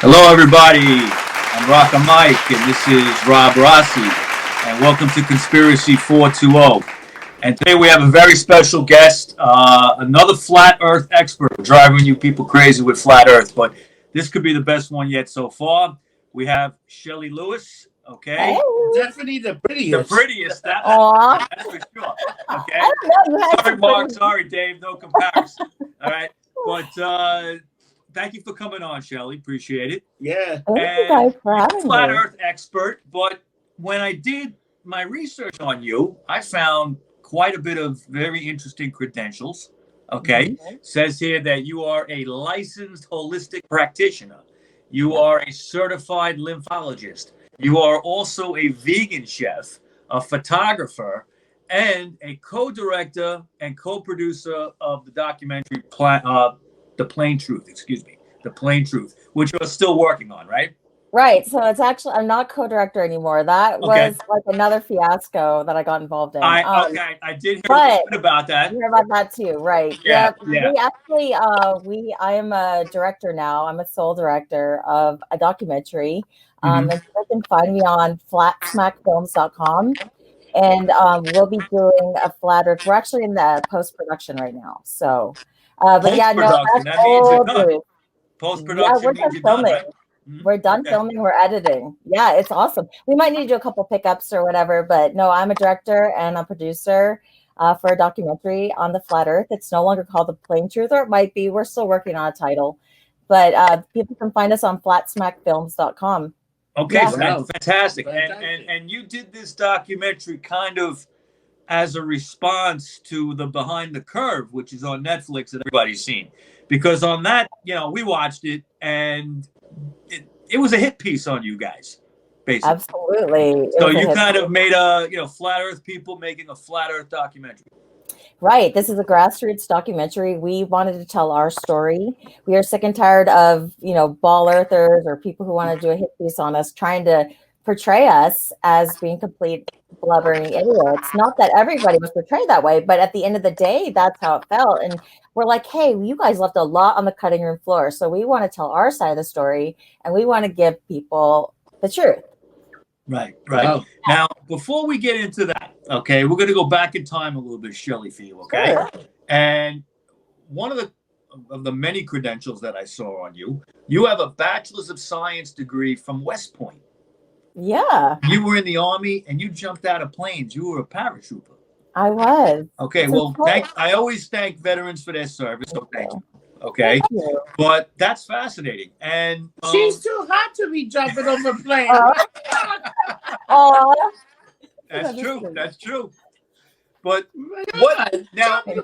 Hello, everybody. I'm Rocka Mike, and this is Rob Rossi. And welcome to Conspiracy 420. And today we have a very special guest, another flat Earth expert, driving you people crazy with flat Earth. But this could be the best one yet so far. We have Shelley Lewis. Okay, Hey. Definitely the the prettiest. prettiest. Aw. That's for sure. Okay. I don't know. You had Sorry, some Mark. pretty... Sorry, Dave. No comparison. All right. But thank you for coming on, Shelley. Appreciate it. Yeah. Thank you And guys for you're a having flat me. Earth expert, but when I did my research on you, I found quite a bit of very interesting credentials. Okay. Mhm. Says here that you are a licensed holistic practitioner. You are a certified lymphologist. You are also a vegan chef, a photographer, and a co-director and co-producer of the documentary The Plain Truth, excuse me, The Plain Truth, which you're still working on, right? Right. So it's actually, I'm not co-director anymore. That Okay. was like another fiasco that I got involved in. I did hear a little But bit about that. you hear about that too, right? Yeah, Yep. yeah. We actually, I am a director now. I'm a sole director of a documentary. Hmm. And you can find me on flatsmackfilms.com. And we'll be doing a flat earth. We're actually in the post-production right now. So, but Post yeah, no, production, that's that means you're old done. news. Post Yeah, production we're means done you're done, filming. right? We're done Okay. filming. We're editing. Yeah, it's awesome. We might need to do a couple pickups or whatever, but no, I'm a director and a producer for a documentary on the flat Earth. It's no longer called The Plain Truth, or it might be. We're still working on a title, but people can find us on flatsmackfilms.com. Okay, Yeah. Wow. fantastic. Fantastic. And you did this documentary kind of as a response to the Behind the Curve, which is on Netflix that everybody's seen. Because on that, we watched it and it was a hit piece on you guys, basically. Absolutely. It So was a you hit. kind of made a, flat Earth people making a flat Earth documentary. Right. This is a grassroots documentary. We wanted to tell our story. We are sick and tired of, ball earthers or people who want to do a hit piece on us trying to portray us as being complete blubbering idiots. Not that everybody was portrayed that way, but at the end of the day, that's how it felt. And we're like, hey, you guys left a lot on the cutting room floor. So we want to tell our side of the story and we want to give people the truth. Right. Wow. Now, before we get into that, okay, we're going to go back in time a little bit, Shelley, for you, okay? Sure. And one of the many credentials that I saw on you, you have a Bachelor's of Science degree from West Point. Yeah, You were in the Army and you jumped out of planes. You were a paratrooper. I was. Okay, It's well, important. I always thank veterans for their service, so thank you. Okay, Thank you. but that's fascinating. And She's too hot to be jumping over planes. Oh, that's that is true. sweet. That's true. But My what God, now? jumping-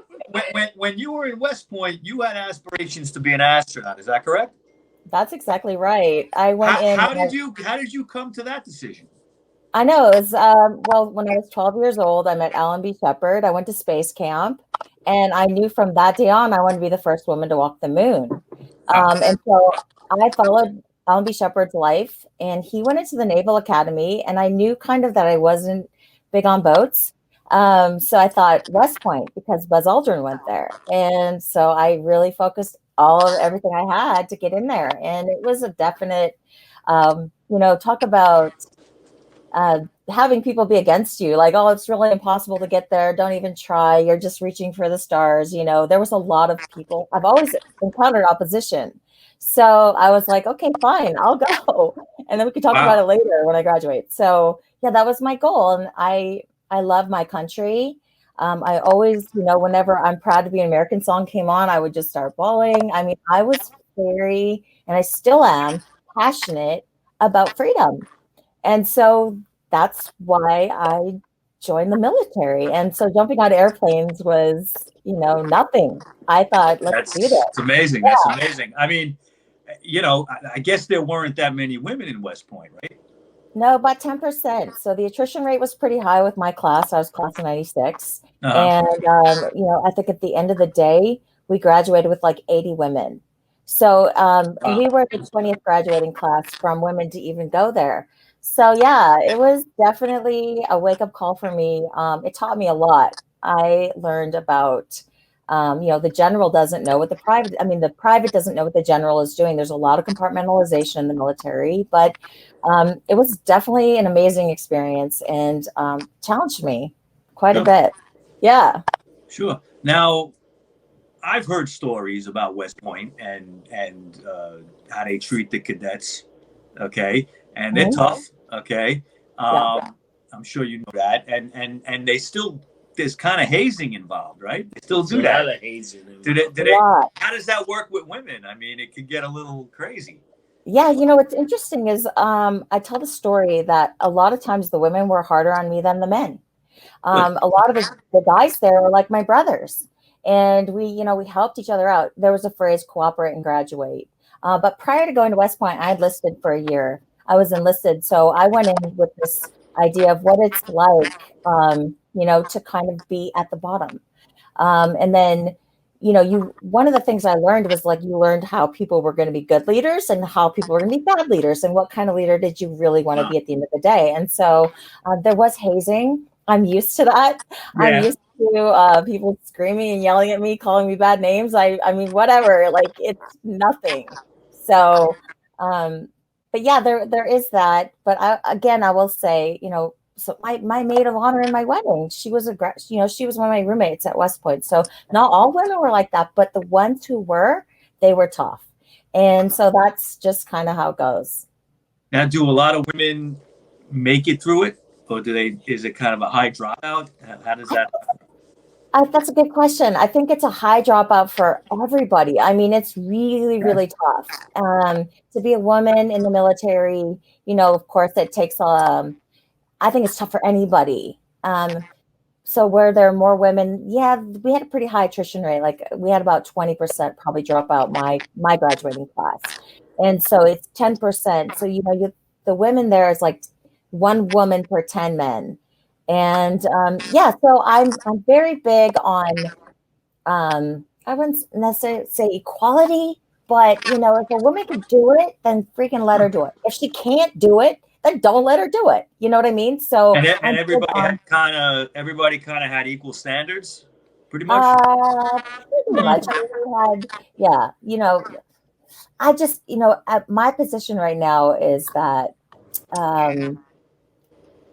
When you were in West Point, you had aspirations to be an astronaut. Is that correct? That's exactly right. I went in. How did you come to that decision? I know it was well, when I was 12 years old, I met Alan B. Shepard. I went to space camp, and I knew from that day on I wanted to be the first woman to walk the moon. And so I followed Alan B. Shepard's life, and he went into the Naval Academy, and I knew kind of that I wasn't big on boats. So I thought West Point because Buzz Aldrin went there, and so I really focused all of everything I had to get in there, and it was a definite, talk about having people be against you, like, oh, it's really impossible to get there. Don't even try. You're just reaching for the stars. There was a lot of people. I've always encountered opposition. So I was like, okay, fine, I'll go. And then we could talk about Wow. it later when I graduate. So yeah, that was my goal. And I love my country. I always, whenever I'm proud to be an American song came on, I would just start bawling. I mean, I was very, and I still am passionate about freedom. And so that's why I joined the military. And so jumping out of airplanes was, nothing. I thought, let's do this. It's amazing. Yeah. That's amazing. I mean, I guess there weren't that many women in West Point, right? No, about 10%. So the attrition rate was pretty high with my class. I was class of 96. Uh-huh. And, I think at the end of the day, we graduated with like 80 women. So, and we were the 20th graduating class from women to even go there. So, yeah, it was definitely a wake up call for me. It taught me a lot. I learned about The general doesn't know what the private doesn't know what the general is doing. There's a lot of compartmentalization in the military, but it was definitely an amazing experience and challenged me quite a bit. Yeah. Sure. Now, I've heard stories about West Point and how they treat the cadets. Okay, and they're tough. Okay, I'm sure you know that, and they still there's kind of hazing involved, right? They still do that. A lot of hazing. How does that work with women? I mean, it could get a little crazy. Yeah, what's interesting is I tell the story that a lot of times the women were harder on me than the men. A lot of the guys there are like my brothers, and we helped each other out. There was a phrase, cooperate and graduate. But prior to going to West Point, I had listed for a year. I was enlisted, so I went in with this idea of what it's like, to kind of be at the bottom. And then, one of the things I learned was like, you learned how people were going to be good leaders and how people were going to be bad leaders, and what kind of leader did you really want to be at the end of the day. And so there was hazing. I'm used to that. Yeah. I'm used to people screaming and yelling at me, calling me bad names. I mean, whatever, like it's nothing. So, but yeah, there is that. But I will say, so my maid of honor in my wedding, she was she was one of my roommates at West Point. So not all women were like that, but the ones who were, they were tough. And so that's just kind of how it goes. Now, do a lot of women make it through it? Or is it kind of a high dropout? How does that? That's a good question. I think it's a high dropout for everybody. I mean, it's really, really tough to be a woman in the military. Of course, it takes, I think it's tough for anybody. So where there are more women, yeah, we had a pretty high attrition rate. Like we had about 20% probably drop out my graduating class. And so it's 10%. So, the women there is like one woman per 10 men. And so I'm very big on I wouldn't necessarily say equality, but if a woman can do it, then freaking let her do it. If she can't do it, then don't let her do it. You know what I mean? So and everybody kind of had equal standards, pretty much. Pretty much. I just at my position right now is that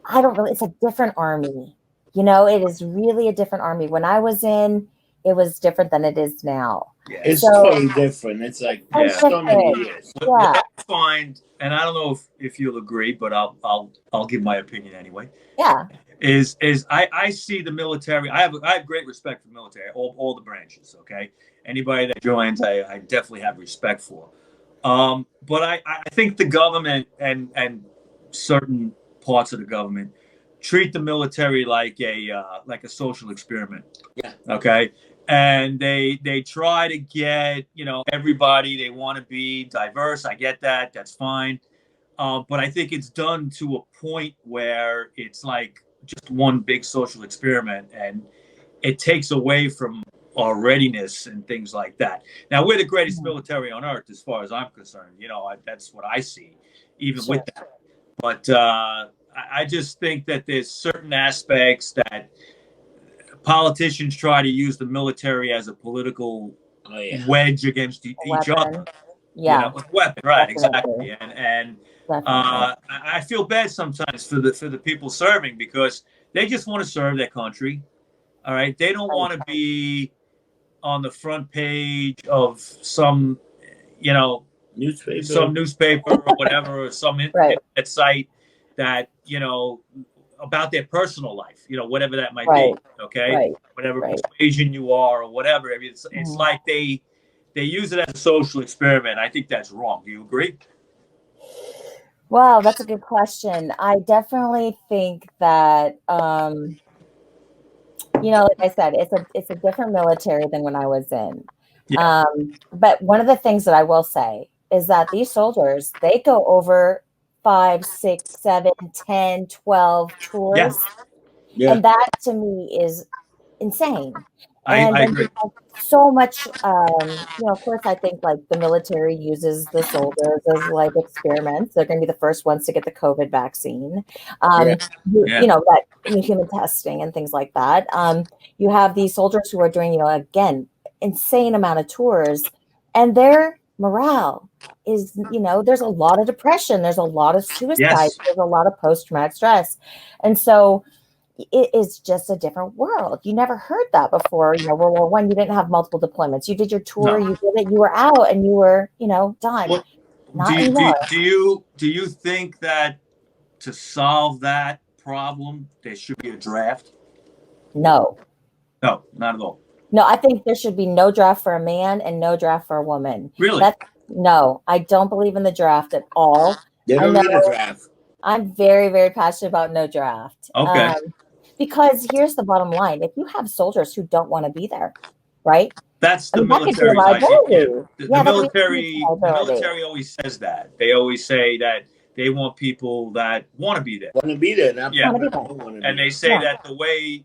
I don't really, it's a different army. It is really a different army. When I was in, it was different than it is now. Yeah. It's totally different. It's like so many years. What I find, and I don't know if you'll agree, but I'll give my opinion anyway. Yeah. Is I see the military. I have great respect for the military, all the branches. Okay, anybody that joins, I definitely have respect for. But I think the government and certain parts of the government treat the military like a social experiment. Yeah. Okay. And they try to get everybody. They want to be diverse. I get that. That's fine. But I think it's done to a point where it's like just one big social experiment, and it takes away from our readiness and things like that. Now, we're the greatest military on earth, as far as I'm concerned. That's what I see, even with that. But I just think that there's certain aspects that politicians try to use the military as a political wedge against each other. Yeah, weapon, right? Exactly. And I feel bad sometimes for the people serving, because they just want to serve their country. All right, they don't want to be on the front page of some newspaper or whatever, or some internet site that about their personal life, whatever that might be. Okay, whatever persuasion you are or whatever. I mean, it's like they use it as a social experiment. I think that's wrong. Do you agree? Wow, that's a good question. I definitely think that like I said, it's a different military than when I was in. Yeah. But one of the things that I will say is that these soldiers, they go over 5, 6, 7, 10, 12 tours. Yeah. And that to me is insane. And I then agree. you have so much, of course, I think like the military uses the soldiers as like experiments. They're going to be the first ones to get the COVID vaccine. Yeah. Yeah. That human testing and things like that. You have these soldiers who are doing, again, insane amount of tours, and their morale is, there's a lot of depression, there's a lot of suicide, Yes. there's a lot of post-traumatic stress. And so it is just a different world. You never heard that before. World War One, you didn't have multiple deployments. You did your tour, No. you did it, you were out, and you were, done. What Not anymore. do you think that to solve that problem there should be a draft? No. No, not at all. No, I think there should be no draft for a man and no draft for a woman. Really? No, I don't believe in the draft at all. They don't need a draft. I'm very, very passionate about no draft. Okay. Because here's the bottom line. If you have soldiers who don't want to be there, right? That's the that could be a military's idea. liability. Yeah. That could be The military always says that. They always say that they want people that want to be there. Want to be there, not Yeah. people that don't want to be And they say that the way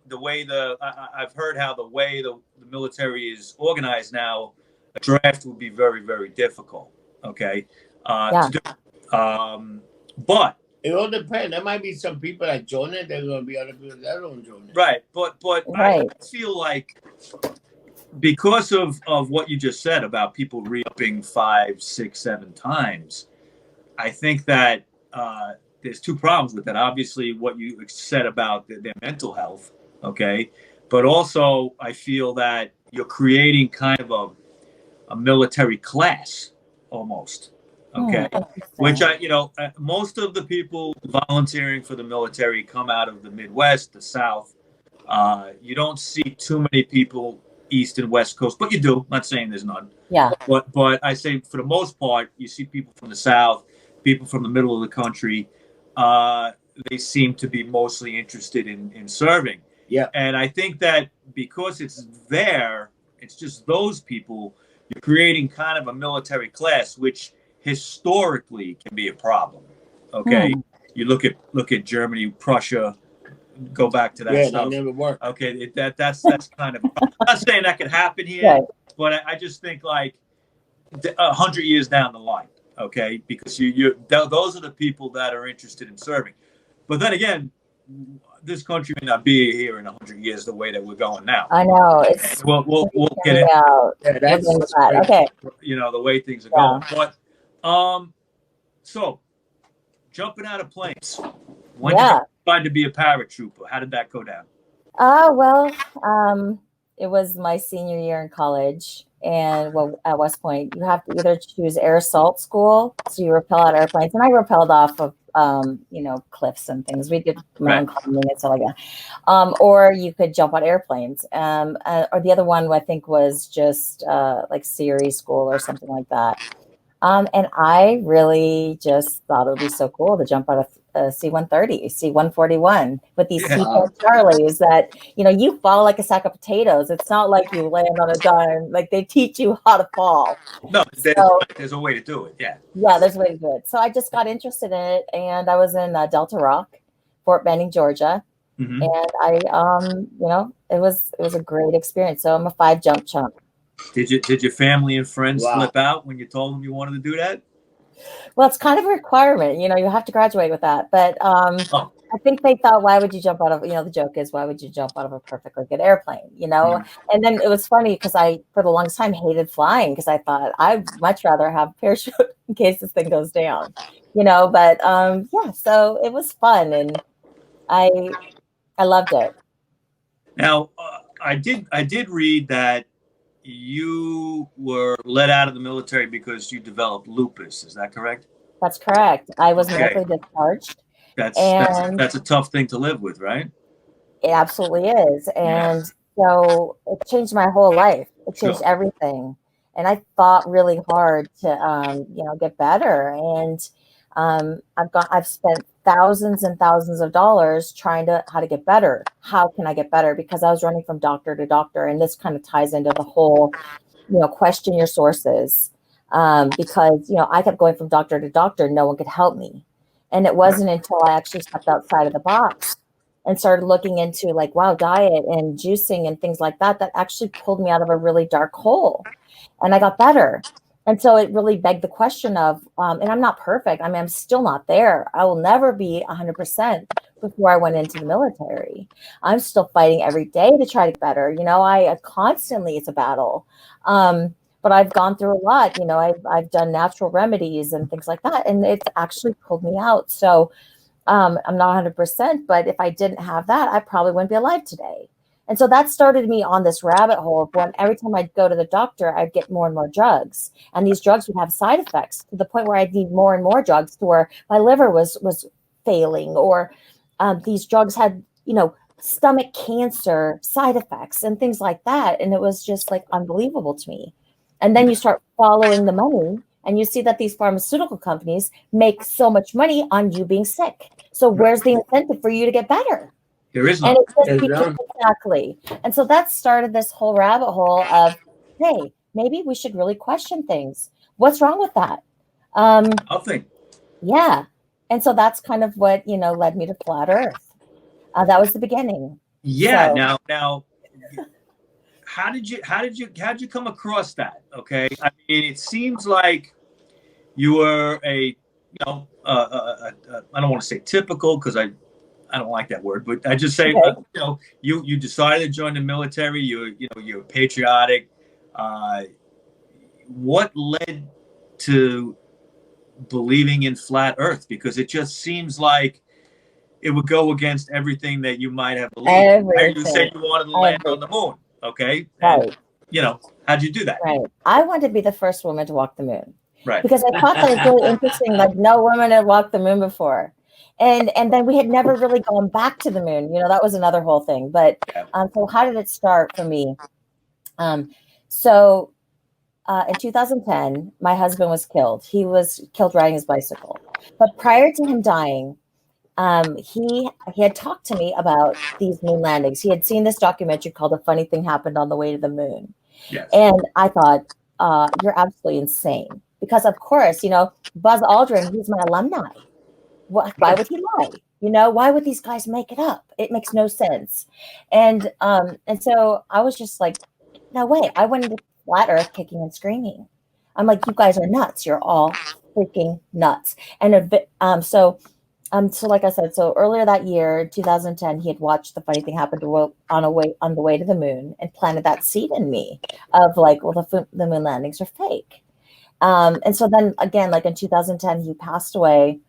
I've heard how the way the military is organized now, a draft would be very, very difficult. Okay. To do. But it all depends. There might be some people that join it. There's going to be other people that don't join it. Right. But Right. I feel like because of what you just said about people re-upping 5, 6, 7 times, I think that there's two problems with that. Obviously, what you said about their mental health, okay? But also, I feel that you're creating kind of a military class almost, okay? Which most of the people volunteering for the military come out of the Midwest, the South. You don't see too many people East and West Coast, but you do. I'm not saying there's none. Yeah. But I say for the most part, you see people from the South, people from the middle of the country. They seem to be mostly interested in serving. Yeah. And I think that because it's there, it's just those people, you're creating kind of a military class, which historically can be a problem. Okay. You look at Germany, Prussia, go back to that stuff. That never worked. Okay, that's kind of. I'm not saying that could happen here, Right. but I just think like 100 years down the line, okay, because those are the people that are interested in serving. But then again, this country may not be here in 100 years the way that we're going now. I know. It's We'll get it. Yeah, that's okay. The way things are going. But so jumping out of planes. When did you decide to be a paratrooper? How did that go down? It was my senior year in college, and at West Point, you have to either choose air assault school, so you rappel out airplanes, and I rappelled off of cliffs and things. We did mountain climbing and stuff like that, or you could jump on airplanes, or the other one I think was just like series school or something like that. And I really just thought it would be so cool to jump out of a C-130, C-141 with these T-10 Charlies that, you fall like a sack of potatoes. It's not like you land on a dime. Like they teach you how to fall. No, there's a way to do it. Yeah. Yeah, there's a way to do it. So I just got interested in it, and I was in Delta Rock, Fort Benning, Georgia. Mm-hmm. And I, it was a great experience. So I'm a 5-jump chump. Did your family and friends flip out when you told them you wanted to do that? Well, it's kind of a requirement, you have to graduate with that. But I think they thought, why would you jump out of, the joke is, why would you jump out of a perfectly good airplane, And then it was funny because I, for the longest time, hated flying because I thought I'd much rather have a parachute in case this thing goes down, But so it was fun, and I loved it. Now, I did read that you were let out of the military because you developed lupus. Is that correct? That's correct. I was medically discharged. That's a tough thing to live with, right? It absolutely is. And so it changed my whole life. It changed everything. And I fought really hard to, get better. And I've spent thousands and thousands of dollars trying how to get better. How can I get better? Because I was running from doctor to doctor, and this kind of ties into the whole, question your sources. Because I kept going from doctor to doctor, no one could help me, and it wasn't until I actually stepped outside of the box and started looking into like, wow, diet and juicing and things like that, that actually pulled me out of a really dark hole. And I got better. And so it really begged the question of, and I'm not perfect. I mean, I'm still not there. I will never be 100% before I went into the military. I'm still fighting every day to try to get better. You know, I constantly, it's a battle. But I've gone through a lot. You know, I've done natural remedies and things like that, and it's actually pulled me out. So I'm not 100%, but if I didn't have that, I probably wouldn't be alive today. And so that started me on this rabbit hole of when every time I'd go to the doctor, I'd get more and more drugs. And these drugs would have side effects to the point where I'd need more and more drugs to where my liver was failing, or these drugs had, you know, stomach cancer side effects and things like that. And it was just like unbelievable to me. And then you start following the money and you see that these pharmaceutical companies make so much money on you being sick. So where's the incentive for you to get better? There is And none. it just became, exactly. And so that started this whole rabbit hole of, hey, maybe we should really question things. What's wrong with that? Nothing. Yeah. And so that's kind of what, you know, led me to Flat Earth. That was the beginning. Yeah. So, Now, how did you come across that? Okay. I mean, it seems like you were I don't want to say typical, because I don't like that word, but I just say, okay. You decided to join the military. You're patriotic. What led to believing in flat Earth? Because it just seems like it would go against everything that you might have believed. Everything. You said you wanted to land on the moon, okay? Right. And how'd you do that? Right. I wanted to be the first woman to walk the moon. Right. Because I thought that was really interesting. Like no woman had walked the moon before. And then we had never really gone back to the moon. You know, that was another whole thing. But so how did it start for me? So in 2010, my husband was killed. He was killed riding his bicycle. But prior to him dying, he had talked to me about these moon landings. He had seen this documentary called "A Funny Thing Happened on the Way to the Moon." Yes. And I thought, you're absolutely insane. Because of course, you know, Buzz Aldrin, he's my alumni. Why would he lie? You know, why would these guys make it up? It makes no sense. And so I was just like, no way. I went into Flat Earth kicking and screaming. I'm like, you guys are nuts. You're all freaking nuts. And so like I said, so earlier that year, 2010, he had watched The Funny Thing Happened on the way to the moon, and planted that seed in me of like, well, the moon landings are fake. And so then again, like in 2010, he passed away,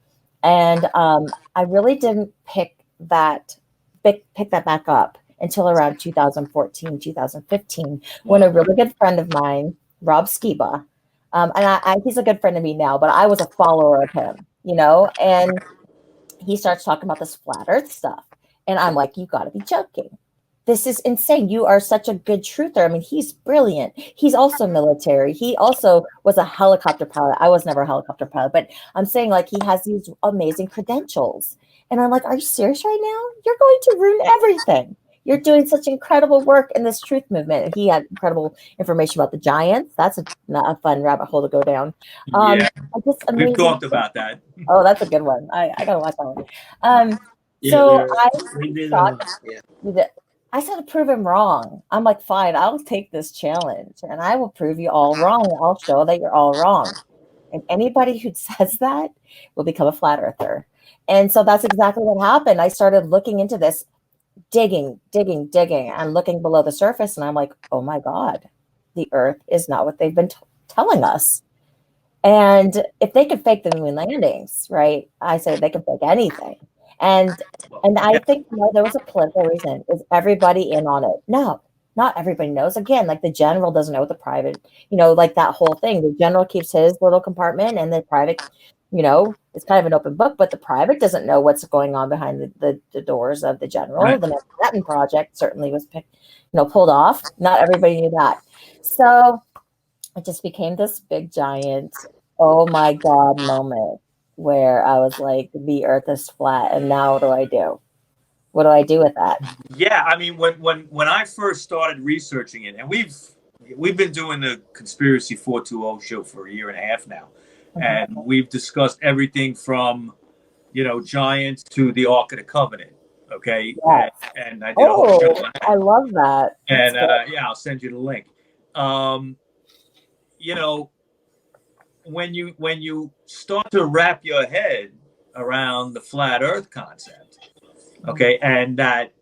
and I really didn't pick that back up until around 2014, 2015, when a really good friend of mine, Rob Skiba, and he's a good friend of me now, but I was a follower of him, you know, and he starts talking about this flat earth stuff. And I'm like, you got to be joking. This is insane. You are such a good truther. I mean, he's brilliant. He's also military. He also was a helicopter pilot. I was never a helicopter pilot, but I'm saying like he has these amazing credentials. And I'm like, are you serious right now? You're going to ruin everything. You're doing such incredible work in this truth movement. And he had incredible information about the giants. That's a fun rabbit hole to go down. Yeah, we've talked about that. Oh, that's a good one. I gotta watch that one. So I said to prove him wrong. I'm like, fine, I'll take this challenge and I will prove you all wrong. I'll show that you're all wrong. And anybody who says that will become a flat earther. And so that's exactly what happened. I started looking into this, digging, and looking below the surface. And I'm like, oh my God, the earth is not what they've been telling us. And if they could fake the moon landings, right? I say they can fake anything. And I think there was a political reason. Is everybody in on it? No, not everybody knows. Again, like the general doesn't know what the private, like that whole thing. The general keeps his little compartment, and the private, it's kind of an open book. But the private doesn't know what's going on behind the doors of the general. Right. The Manhattan Project certainly was pulled off. Not everybody knew that. So it just became this big giant, oh my God moment where I was like, the earth is flat. And now what do I do? What do I do with that? Yeah. I mean, when I first started researching it, and we've been doing the Conspiracy 420 show for a year and a half now. Mm-hmm. And we've discussed everything from, giants to the Ark of the Covenant. Okay, Yes. and I did a whole show on that. I love that. And yeah, I'll send you the link. You know, when you start to wrap your head around the flat Earth concept, okay, and that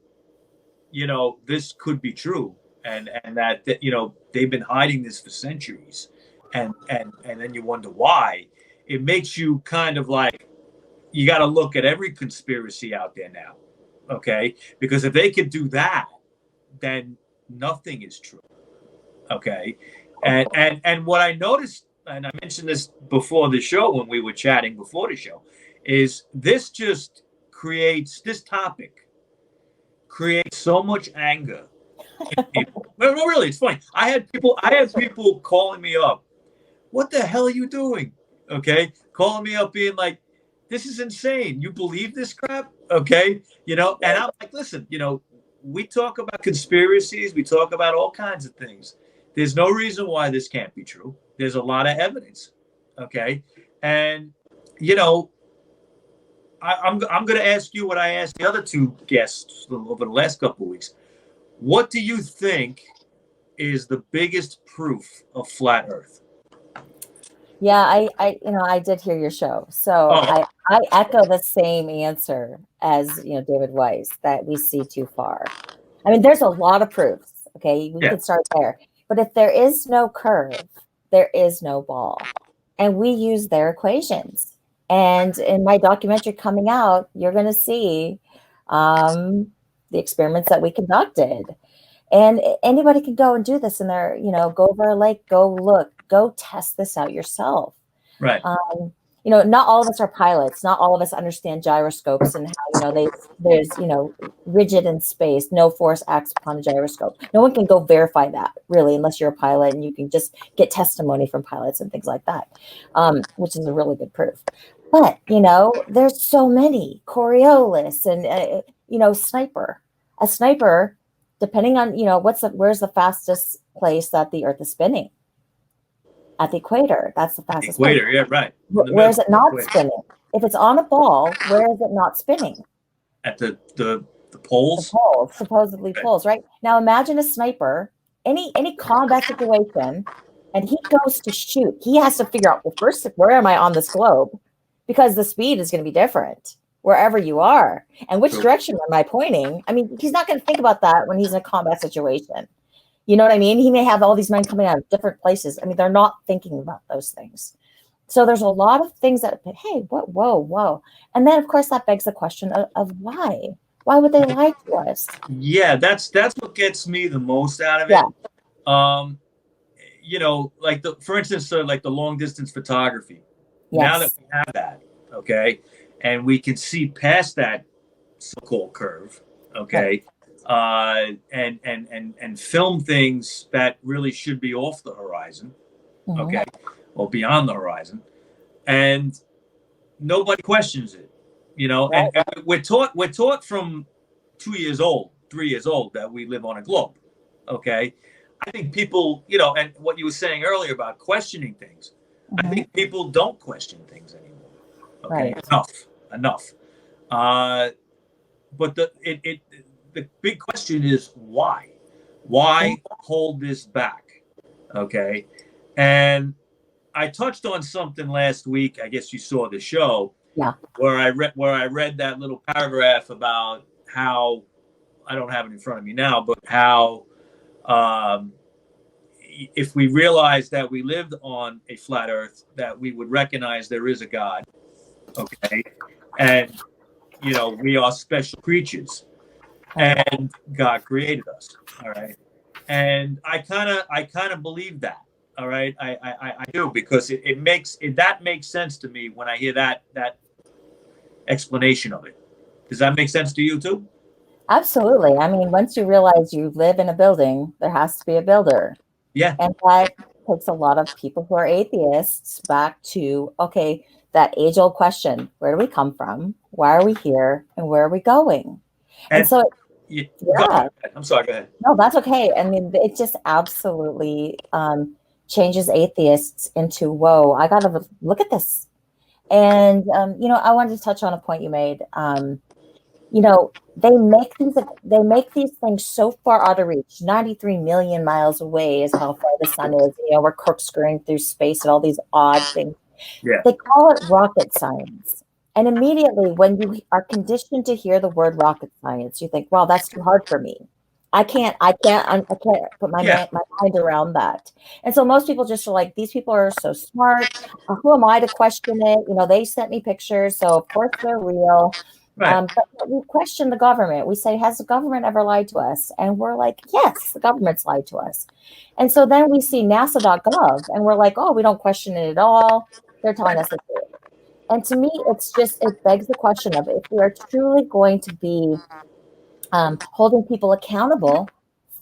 this could be true, and that they've been hiding this for centuries, and then you wonder why. It makes you kind of like you got to look at every conspiracy out there now, okay? Because if they could do that, then nothing is true, okay? And what I noticed, and I mentioned this before the show when we were chatting before the show, is this topic creates so much anger in people. No, really, it's funny. I had people calling me up. What the hell are you doing? Okay, calling me up, being like, "This is insane. You believe this crap?" Okay, and I'm like, "Listen, we talk about conspiracies. We talk about all kinds of things. There's no reason why this can't be true. There's a lot of evidence." Okay, and I'm going to ask you what I asked the other two guests over the last couple of weeks. What do you think is the biggest proof of flat Earth? Yeah, I did hear your show, so I echo the same answer as David Weiss, that we see too far. I mean, there's a lot of proofs. Okay, we could start there, but if there is no curve, there is no ball, and we use their equations. And in my documentary coming out, you're going to see the experiments that we conducted. And anybody can go and do this in their, go over a lake, go look, go test this out yourself. Right. Not all of us are pilots. Not all of us understand gyroscopes and how, there's rigid in space, no force acts upon a gyroscope. No one can go verify that, really, unless you're a pilot and you can just get testimony from pilots and things like that, which is a really good proof. But, there's so many. Coriolis and, sniper. A sniper, depending on, where's the fastest place that the Earth is spinning? At the equator. That's the fastest equator, place. yeah, right. Where is it not spinning? If it's on a ball, where is it not spinning? At the poles? The poles, supposedly poles, right? Now imagine a sniper, any combat situation, and he goes to shoot. He has to figure out, well, first, where am I on this globe? Because the speed is going to be different wherever you are. And which direction am I pointing? I mean, he's not going to think about that when he's in a combat situation. You know what I mean? He may have all these men coming out of different places. I mean, they're not thinking about those things. So there's a lot of things that, hey, what, whoa. And then, of course, that begs the question of why? Why would they lie to us? Yeah, that's what gets me the most out of it. Like for instance, like the long distance photography. Yes. Now that we have that, okay, and we can see past that so-called curve, okay, and film things that really should be off the horizon, okay, or beyond the horizon, and nobody questions it, and we're taught from 2 years old, 3 years old that we live on a globe, okay. I think people, and what you were saying earlier about questioning things, I think people don't question things anymore. Okay, enough. But the big question is why? Why hold this back? Okay, and I touched on something last week. I guess you saw the show. Yeah. Where I read that little paragraph about how, I don't have it in front of me now, but how if we realized that we lived on a flat Earth, that we would recognize there is a God, okay, and we are special creatures, and God created us, all right, and I kind of believe that, all right, I do, because that makes sense to me when I hear that explanation of it. Does that make sense to you too? Absolutely. I mean, once you realize you live in a building, there has to be a builder. Yeah. And that takes a lot of people who are atheists back to, okay, that age-old question, where do we come from? Why are we here? And where are we going? And so, I'm sorry, go ahead. No, that's okay. I mean, it just absolutely changes atheists into, whoa, I got to look at this. And, I wanted to touch on a point you made. you know, they make these things so far out of reach. 93 million miles away is how far the sun is. You know, we're corkscrewing through space and all these odd things. Yeah. They call it rocket science. And immediately when you are conditioned to hear the word rocket science, you think, well, that's too hard for me. I can't put Yeah. my mind around that. And so most people just are like, these people are so smart. Who am I to question it? You know, they sent me pictures, so of course they're real. Right. But we question the government. We say, has the government ever lied to us? And we're like, yes, the government's lied to us. And so then we see NASA.gov and we're like, oh, we don't question it at all. They're telling us the truth. And to me, it begs the question of if we are truly going to be holding people accountable,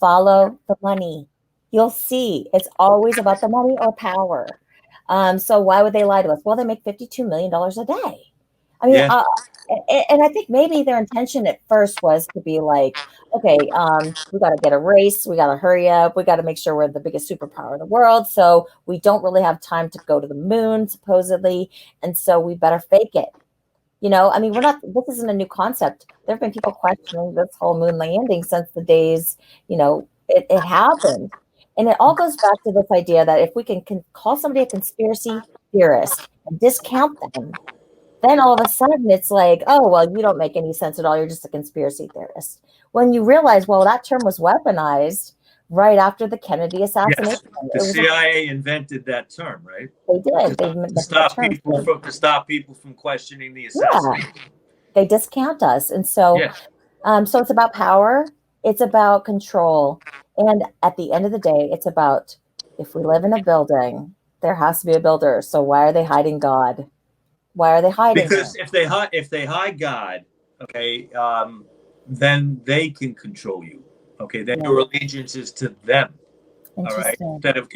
follow the money. You'll see it's always about the money or power. So why would they lie to us? Well, they make $52 million a day. I mean, Yeah. and I think maybe their intention at first was to be like, okay, we got to get a race, we got to hurry up, we got to make sure we're the biggest superpower in the world. So we don't really have time to go to the moon, supposedly, and so we better fake it. You know, I mean, this isn't a new concept. There have been people questioning this whole moon landing since the days, it happened. And it all goes back to this idea that if we can call somebody a conspiracy theorist and discount them, then all of a sudden it's like, oh, well, you don't make any sense at all. You're just a conspiracy theorist. When you realize, well, that term was weaponized right after the Kennedy assassination. Yes. The CIA invented that term, right? They did. To stop people from questioning the assassination. Yeah, they discount us. And so, so it's about power. It's about control. And at the end of the day, it's about if we live in a building, there has to be a builder. So why are they hiding God? Why are they hiding? Because if they hide God, okay, then they can control you. Okay, then your allegiance is to them. All right, instead of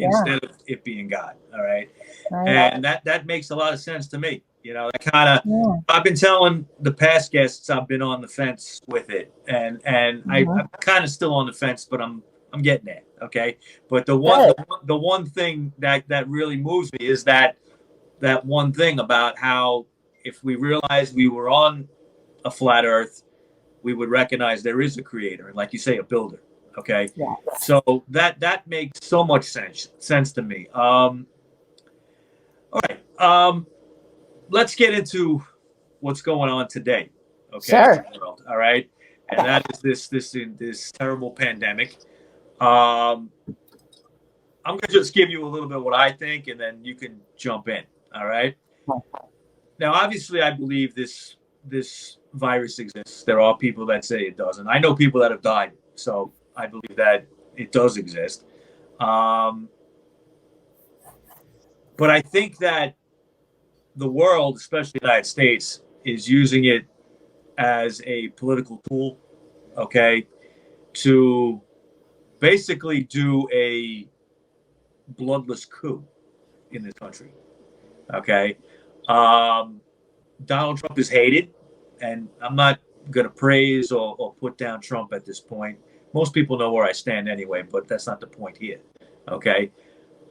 it being God. All right, and that makes a lot of sense to me. You know, that kind of. I've been telling the past guests I've been on the fence with it, and I'm kind of still on the fence, but I'm getting there. Okay, but the one thing that really moves me is that one thing about how if we realized we were on a flat Earth, we would recognize there is a creator, and like you say, a builder. Okay, so that makes so much sense to me. All right, let's get into what's going on today. Okay, sure. World, all right, and that is this terrible pandemic. I'm going to just give you a little bit of what I think, and then you can jump in. All right. Now, obviously, I believe this virus exists. There are people that say it doesn't. I know people that have died, so I believe that it does exist. But I think that the world, especially the United States, is using it as a political tool, okay, to basically do a bloodless coup in this country, okay? Donald Trump is hated, and I'm not going to praise or put down Trump at this point. Most people know where I stand anyway, but that's not the point here, okay?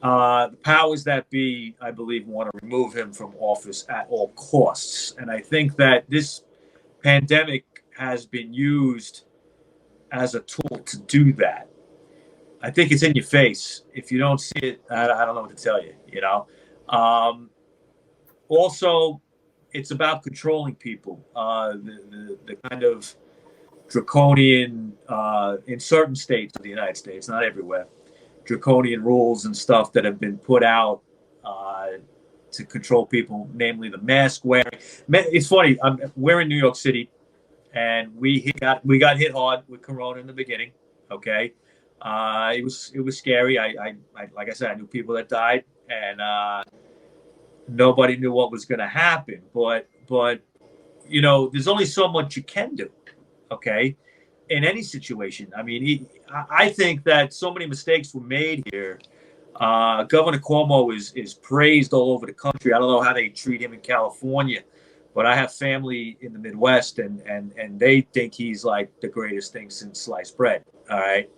The powers that be, I believe, want to remove him from office at all costs. And I think that this pandemic has been used as a tool to do that. I think it's in your face. If you don't see it, I don't know what to tell you, you know? Also, it's about controlling people. The kind of draconian, in certain states of the United States, not everywhere, draconian rules and stuff that have been put out to control people, namely the mask wearing. It's funny. We're in New York City, and we got hit hard with Corona in the beginning. Okay, it was scary. I like I said, I knew people that died, and nobody knew what was going to happen. But you know, there's only so much you can do. Okay. In any situation. I mean, I think that so many mistakes were made here. Governor Cuomo is praised all over the country. I don't know how they treat him in California, but I have family in the Midwest, and they think he's like the greatest thing since sliced bread. All right.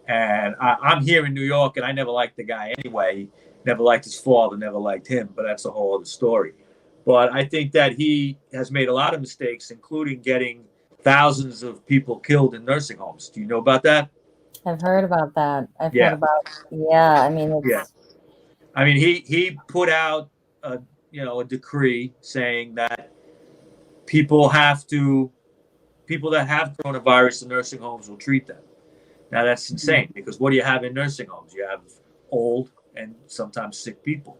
And I'm here in New York, and I never liked the guy anyway. Never liked his father, never liked him, but that's a whole other story. But I think that he has made a lot of mistakes, including getting thousands of people killed in nursing homes. Do you know about that? I've heard about that. I've Yeah. heard about, yeah, I mean, Yeah. it's, I mean, he put out a a decree saying that people that have coronavirus in nursing homes will treat them. Now that's insane because what do you have in nursing homes? You have old and sometimes sick people.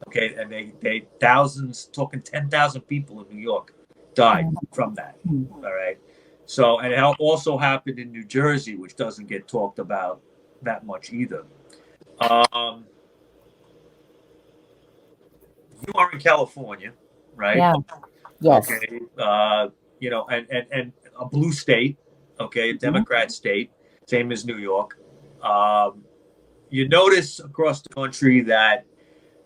Okay, and they thousands, talking 10,000 people in New York died from that. All right. So, and it also happened in New Jersey, which doesn't get talked about that much either. You are in California, right? yeah, yes. Okay. And a blue state, okay, a Democrat state, same as New York. You notice across the country that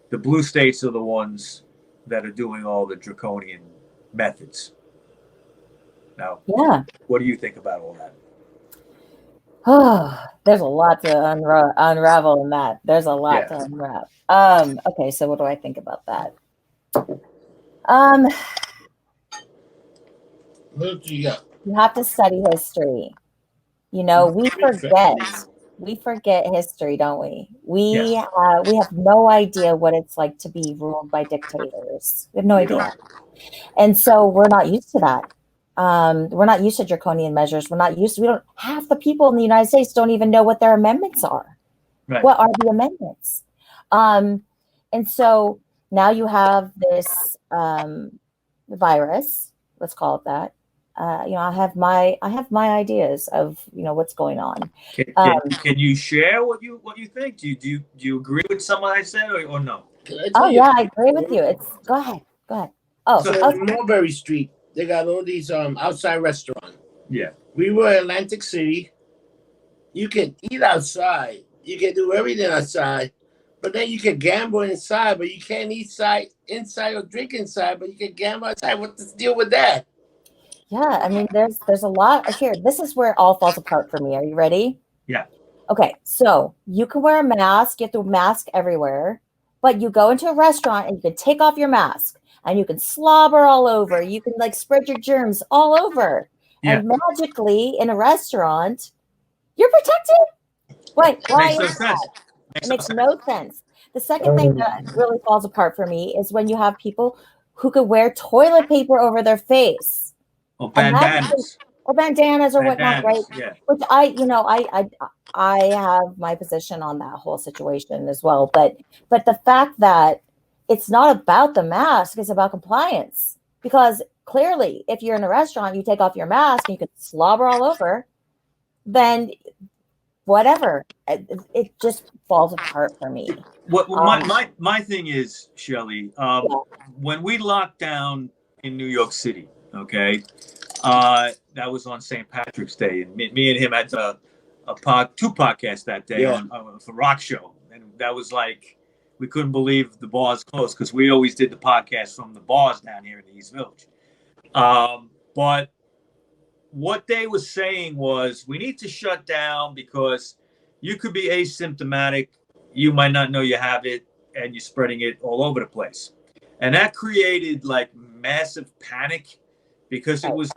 the blue states are the ones that are doing all the draconian methods. Now, Yeah. what do you think about all that? Oh, there's a lot to unravel in that. There's a lot to unwrap. Okay, so what do I think about that? What you got? You have to study history. You know, we forget history, don't we? We have no idea what it's like to be ruled by dictators. We have no idea. And so we're not used to that. We're not used to draconian measures. Half the people in the United States don't even know what their amendments are. Right. What are the amendments? And so now you have this virus, let's call it that. I have my ideas of what's going on. Can you share what you think? Do you agree with something I said or no? Oh yeah, I agree with you. Go ahead. Oh, so in Mulberry Street, they got all these outside restaurants. Yeah. We were in Atlantic City. You can eat outside. You can do everything outside. But then you can gamble inside, but you can't eat inside or drink inside, but you can gamble outside. What's the deal with that? Yeah, I mean, there's a lot here. This is where it all falls apart for me. Are you ready? Yeah. Okay, so you can wear a mask. You have to mask everywhere, but you go into a restaurant and you can take off your mask and you can slobber all over. You can spread your germs all over. Yeah. And magically in a restaurant, you're protected. Why? Makes no sense. It makes no sense. The second thing that really falls apart for me is when you have people who could wear toilet paper over their face. Or bandanas. Or whatnot, right? Yeah. Which I have my position on that whole situation as well. But the fact that it's not about the mask, it's about compliance. Because clearly, if you're in a restaurant, you take off your mask and you can slobber all over, then whatever. It just falls apart for me. My thing is, Shelley, when we locked down in New York City, okay, that was on St. Patrick's Day, and me and him had two podcasts that day on the rock show, and that was we couldn't believe the bars closed because we always did the podcast from the bars down here in the East Village. But what they were saying was we need to shut down because you could be asymptomatic, you might not know you have it, and you're spreading it all over the place, and that created massive panic. Because it was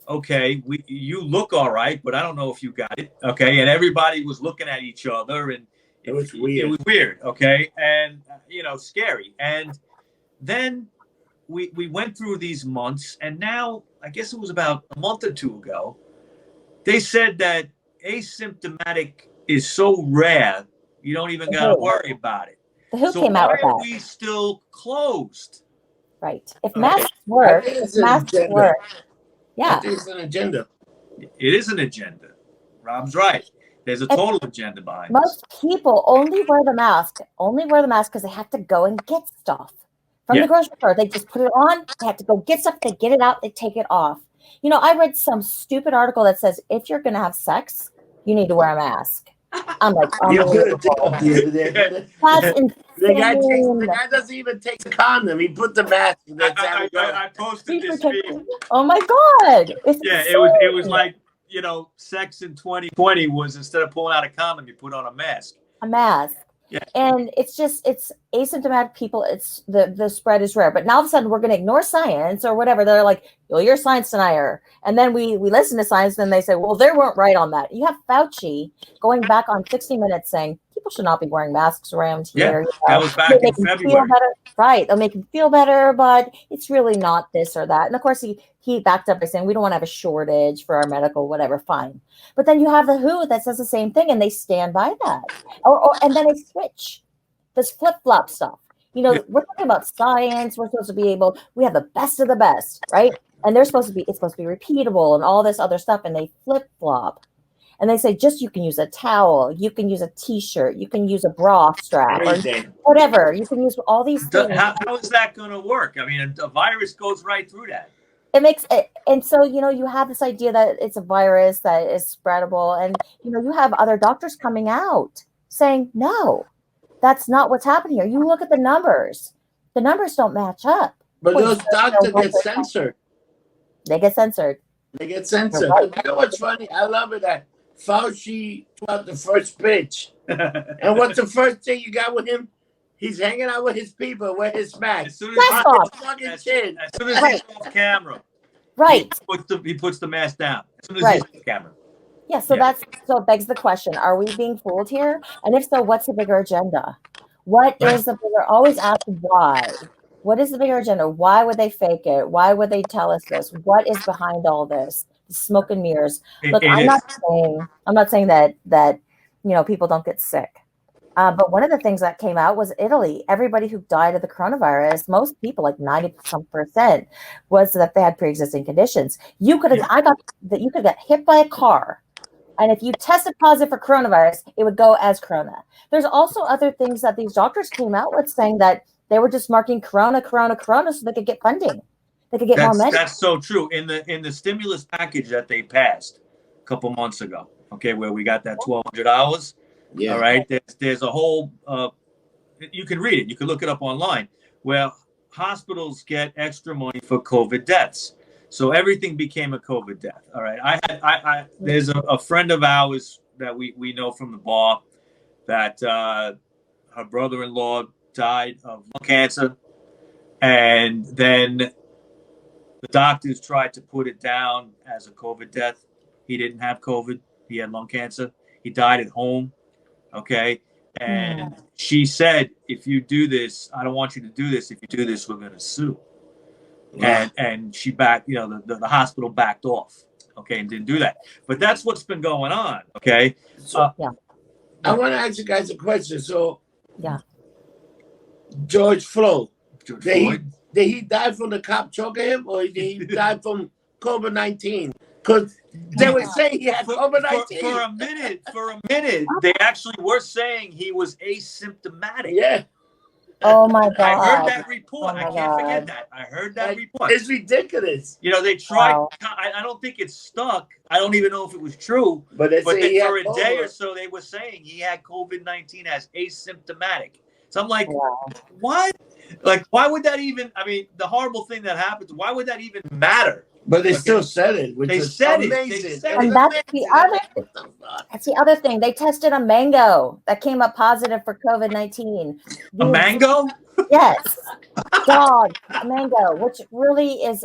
okay, you look all right, but I don't know if you got it, okay? And everybody was looking at each other, and it was weird. It was weird, okay? And, scary. And then we went through these months, and now, I guess it was about a month or two ago, they said that asymptomatic is so rare, you don't even got to worry about it. The WHO came out with that. Why are we still closed? Right. If masks work, yeah. I think it's an agenda. It is an agenda. Rob's right. There's a total agenda behind most people only wear the mask because they have to go and get stuff from the grocery store. They just put it on. They have to go get stuff. They get it out. They take it off. I read some stupid article that says if you're going to have sex, you need to wear a mask. I'm like, that's insane. The guy doesn't even take the condom. He put the mask. I posted this video. Oh my god! It was sex in 2020 was instead of pulling out a condom, you put on a mask. A mask. Yeah. And it's asymptomatic people. It's the spread is rare. But now all of a sudden we're going to ignore science or whatever. They're like, well, you're a science denier. And then we listen to science and they say, well, they weren't right on that. You have Fauci going back on 60 Minutes saying people should not be wearing masks around here. Yeah, that was back in February. Right. They'll make him feel better, but it's really not this or that. And of course, he backed up by saying we don't want to have a shortage for our medical, whatever, fine. But then you have the WHO that says the same thing and they stand by that. And then they switch this flip-flop stuff. We're talking about science. We're supposed to be we have the best of the best, right? And it's supposed to be repeatable and all this other stuff. And they flip-flop. And they say, you can use a towel, you can use a T-shirt, you can use a bra strap, or whatever. You can use all these things. How is that going to work? I mean, a virus goes right through that. It makes it, and so you have this idea that it's a virus that is spreadable, and you have other doctors coming out saying, no, that's not what's happening here. You look at the numbers don't match up. But those doctors get censored. They get censored. Right. You know what's funny? I love it that Fauci threw out the first pitch. And what's the first thing you got with him? He's hanging out with his people, with his smack. As soon as he's off camera, right, he puts the mask down. As soon as he's off camera. Yeah, so it begs the question: are we being fooled here? And if so, what's the bigger agenda? Always ask why. What is the bigger agenda? Why would they fake it? Why would they tell us this? What is behind all this? Smoke and mirrors. Look, I'm not saying that people don't get sick. But one of the things that came out was Italy. Everybody who died of the coronavirus, most people, like 90% was that they had pre-existing conditions. You could get hit by a car, and if you tested positive for coronavirus, it would go as corona. There's also other things that these doctors came out with saying that they were just marking corona so they could get funding. They could get more money. That's so true. In the stimulus package that they passed a couple months ago, okay, where we got that $1,200. Yeah. All right. There's a whole. You can read it. You can look it up online. Where hospitals get extra money for COVID deaths. So everything became a COVID death. All right. There's a friend of ours that we know from the bar that her brother-in-law died of lung cancer, and then the doctors tried to put it down as a COVID death. He didn't have COVID. He had lung cancer. He died at home. Okay. And she said, if you do this, I don't want you to do this. If you do this, we're going to sue. Wow. And she backed, the hospital backed off. Okay. And didn't do that. But that's what's been going on. Okay. So, I want to ask you guys a question. So, George Floyd. Did he die from the cop choking him, or did he die from COVID-19? Because they were saying he had COVID-19. For a minute, they actually were saying he was asymptomatic. Yeah. Oh my God. I heard that report. I can't forget that. I heard that report. It's ridiculous. They tried. Wow. I don't think it's stuck. I don't even know if it was true. But for a day or so, they were saying he had COVID-19 as asymptomatic. So I'm like, what? Like, why would that even? I mean, the horrible thing that happens. Why would that even matter? But they still said it. They said it. And that's the other thing. They tested a mango that came up positive for COVID-19. A mango? Yes. Dog, a mango, which really is,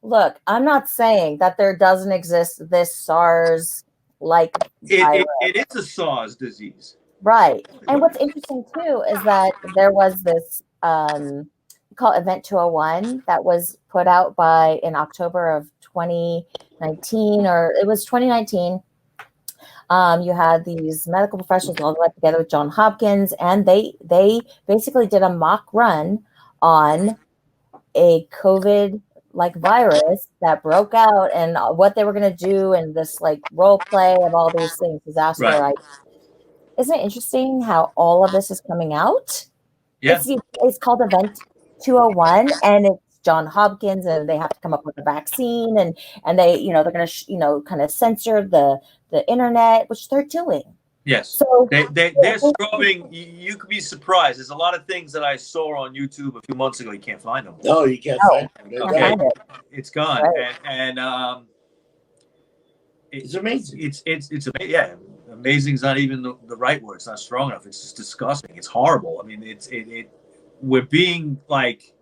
look, I'm not saying that there doesn't exist this SARS-like virus. It is a SARS disease. Right. And what's interesting, too, is that there was this called Event 201 that was put out in October of 2019, or it was 2019. You had these medical professionals all got together with Johns Hopkins, and they basically did a mock run on a COVID-like virus that broke out and what they were going to do, and this role play of all these things, disaster. Right. Isn't it interesting how all of this is coming out? Yeah. It's called Event 201, and it's Johns Hopkins, and they have to come up with a vaccine, and they they're going to kind of censor the internet, which they're doing. Yes. So they're scrubbing. You could be surprised. There's a lot of things that I saw on YouTube a few months ago. You can't find them. No, you can't find them. Okay. It's gone, right. and it's amazing. It's amazing. Yeah. amazing is not even the right word. It's not strong enough. It's just disgusting. It's horrible. I mean, we're being like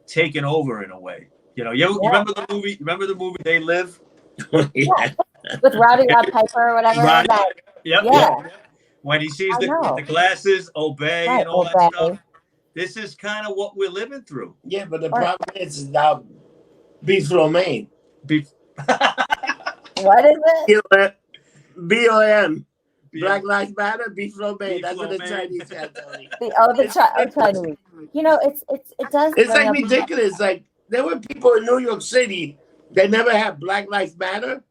taken over in a way. You know, you remember the movie? Remember the movie They Live? Yeah. With Rowdy Rod Piper or whatever. Roddy, That, yep, yeah, yep. When he sees I know. the glasses, obey, Right, and all that obey. stuff. This is kind of what we're living through. Yeah, but the problem is now beef lo mein. Be- What is it? BOM. Black Lives Matter, beef lo mein. Beef That's what lo the mein. Chinese have, Tony. The Chinese. You know, it does. It's bring like up- ridiculous. Like there were people in New York City that never had Black Lives Matter.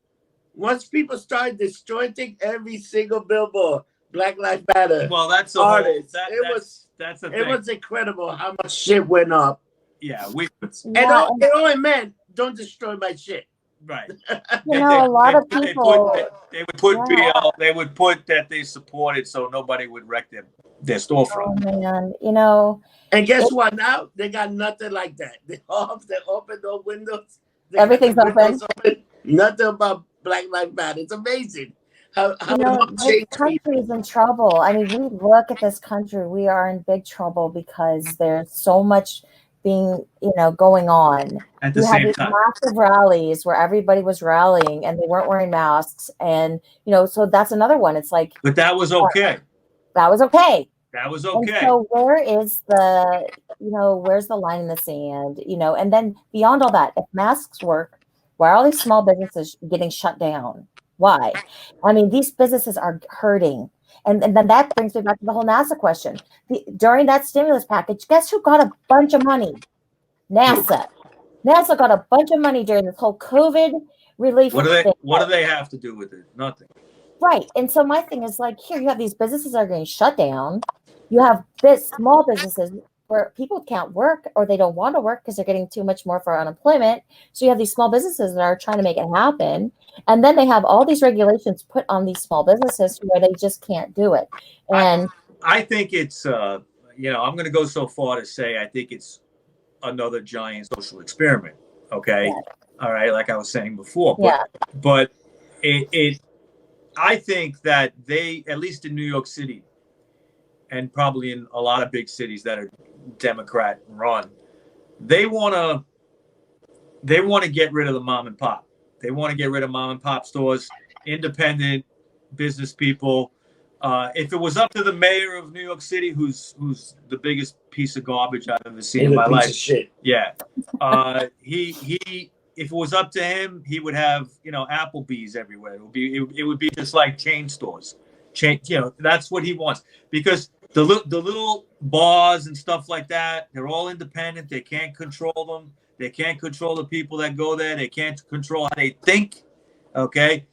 Once people started destroying things, every single billboard, Black Lives Matter. well, that's a Artists. whole. That's the It thing. was incredible how much shit went up. Yeah, Yeah, It only meant don't destroy my shit. right. you know, a lot of people. They would put Yeah. They would put that they supported so nobody would wreck their Oh storefront. man, you know, And guess what? Now they got nothing like that. They open those windows. They got Everything's the windows open. Nothing about Black Lives Matter. It's amazing how you know, much this change country is in trouble. I mean, we look at this country, we are in big trouble because there's so much being, going on. At the You had same these time, massive rallies where everybody was rallying and they weren't wearing masks. And, so that's another one. It's like, but that was okay. that was okay. That was And okay. so where's the line in the sand, and then beyond all that, if masks work, why are all these small businesses getting shut down? Why? I mean, these businesses are hurting. And then that brings me back to the whole NASA question. During that stimulus package, guess who got a bunch of money? NASA. NASA got a bunch of money during this whole COVID relief. What do thing. they have to do with it? Nothing. Right. And so my thing is like, here you have these businesses that are getting shut down. You have small businesses where people can't work or they don't want to work because they're getting too much more for unemployment. So you have these small businesses that are trying to make it happen. And then they have all these regulations put on these small businesses where they just can't do it. And I think it's, I'm going to go so far to say I think it's another giant social experiment. Okay. Yeah. All right. Like I was saying before. Yeah. But I think that they, at least in New York City, and probably in a lot of big cities that are Democrat run, they want to get rid of the mom and pop. They want to get rid of mom and pop stores, independent business people. If it was up to the mayor of New York City, who's the biggest piece of garbage I've ever seen in my life, shit. yeah, he if it was up to him, he would have Applebee's everywhere. It would be just like chain stores. That's what he wants, because the little bars and stuff like that, they're all independent. They can't control them. They can't control the people that go there. They can't control how they think. Okay,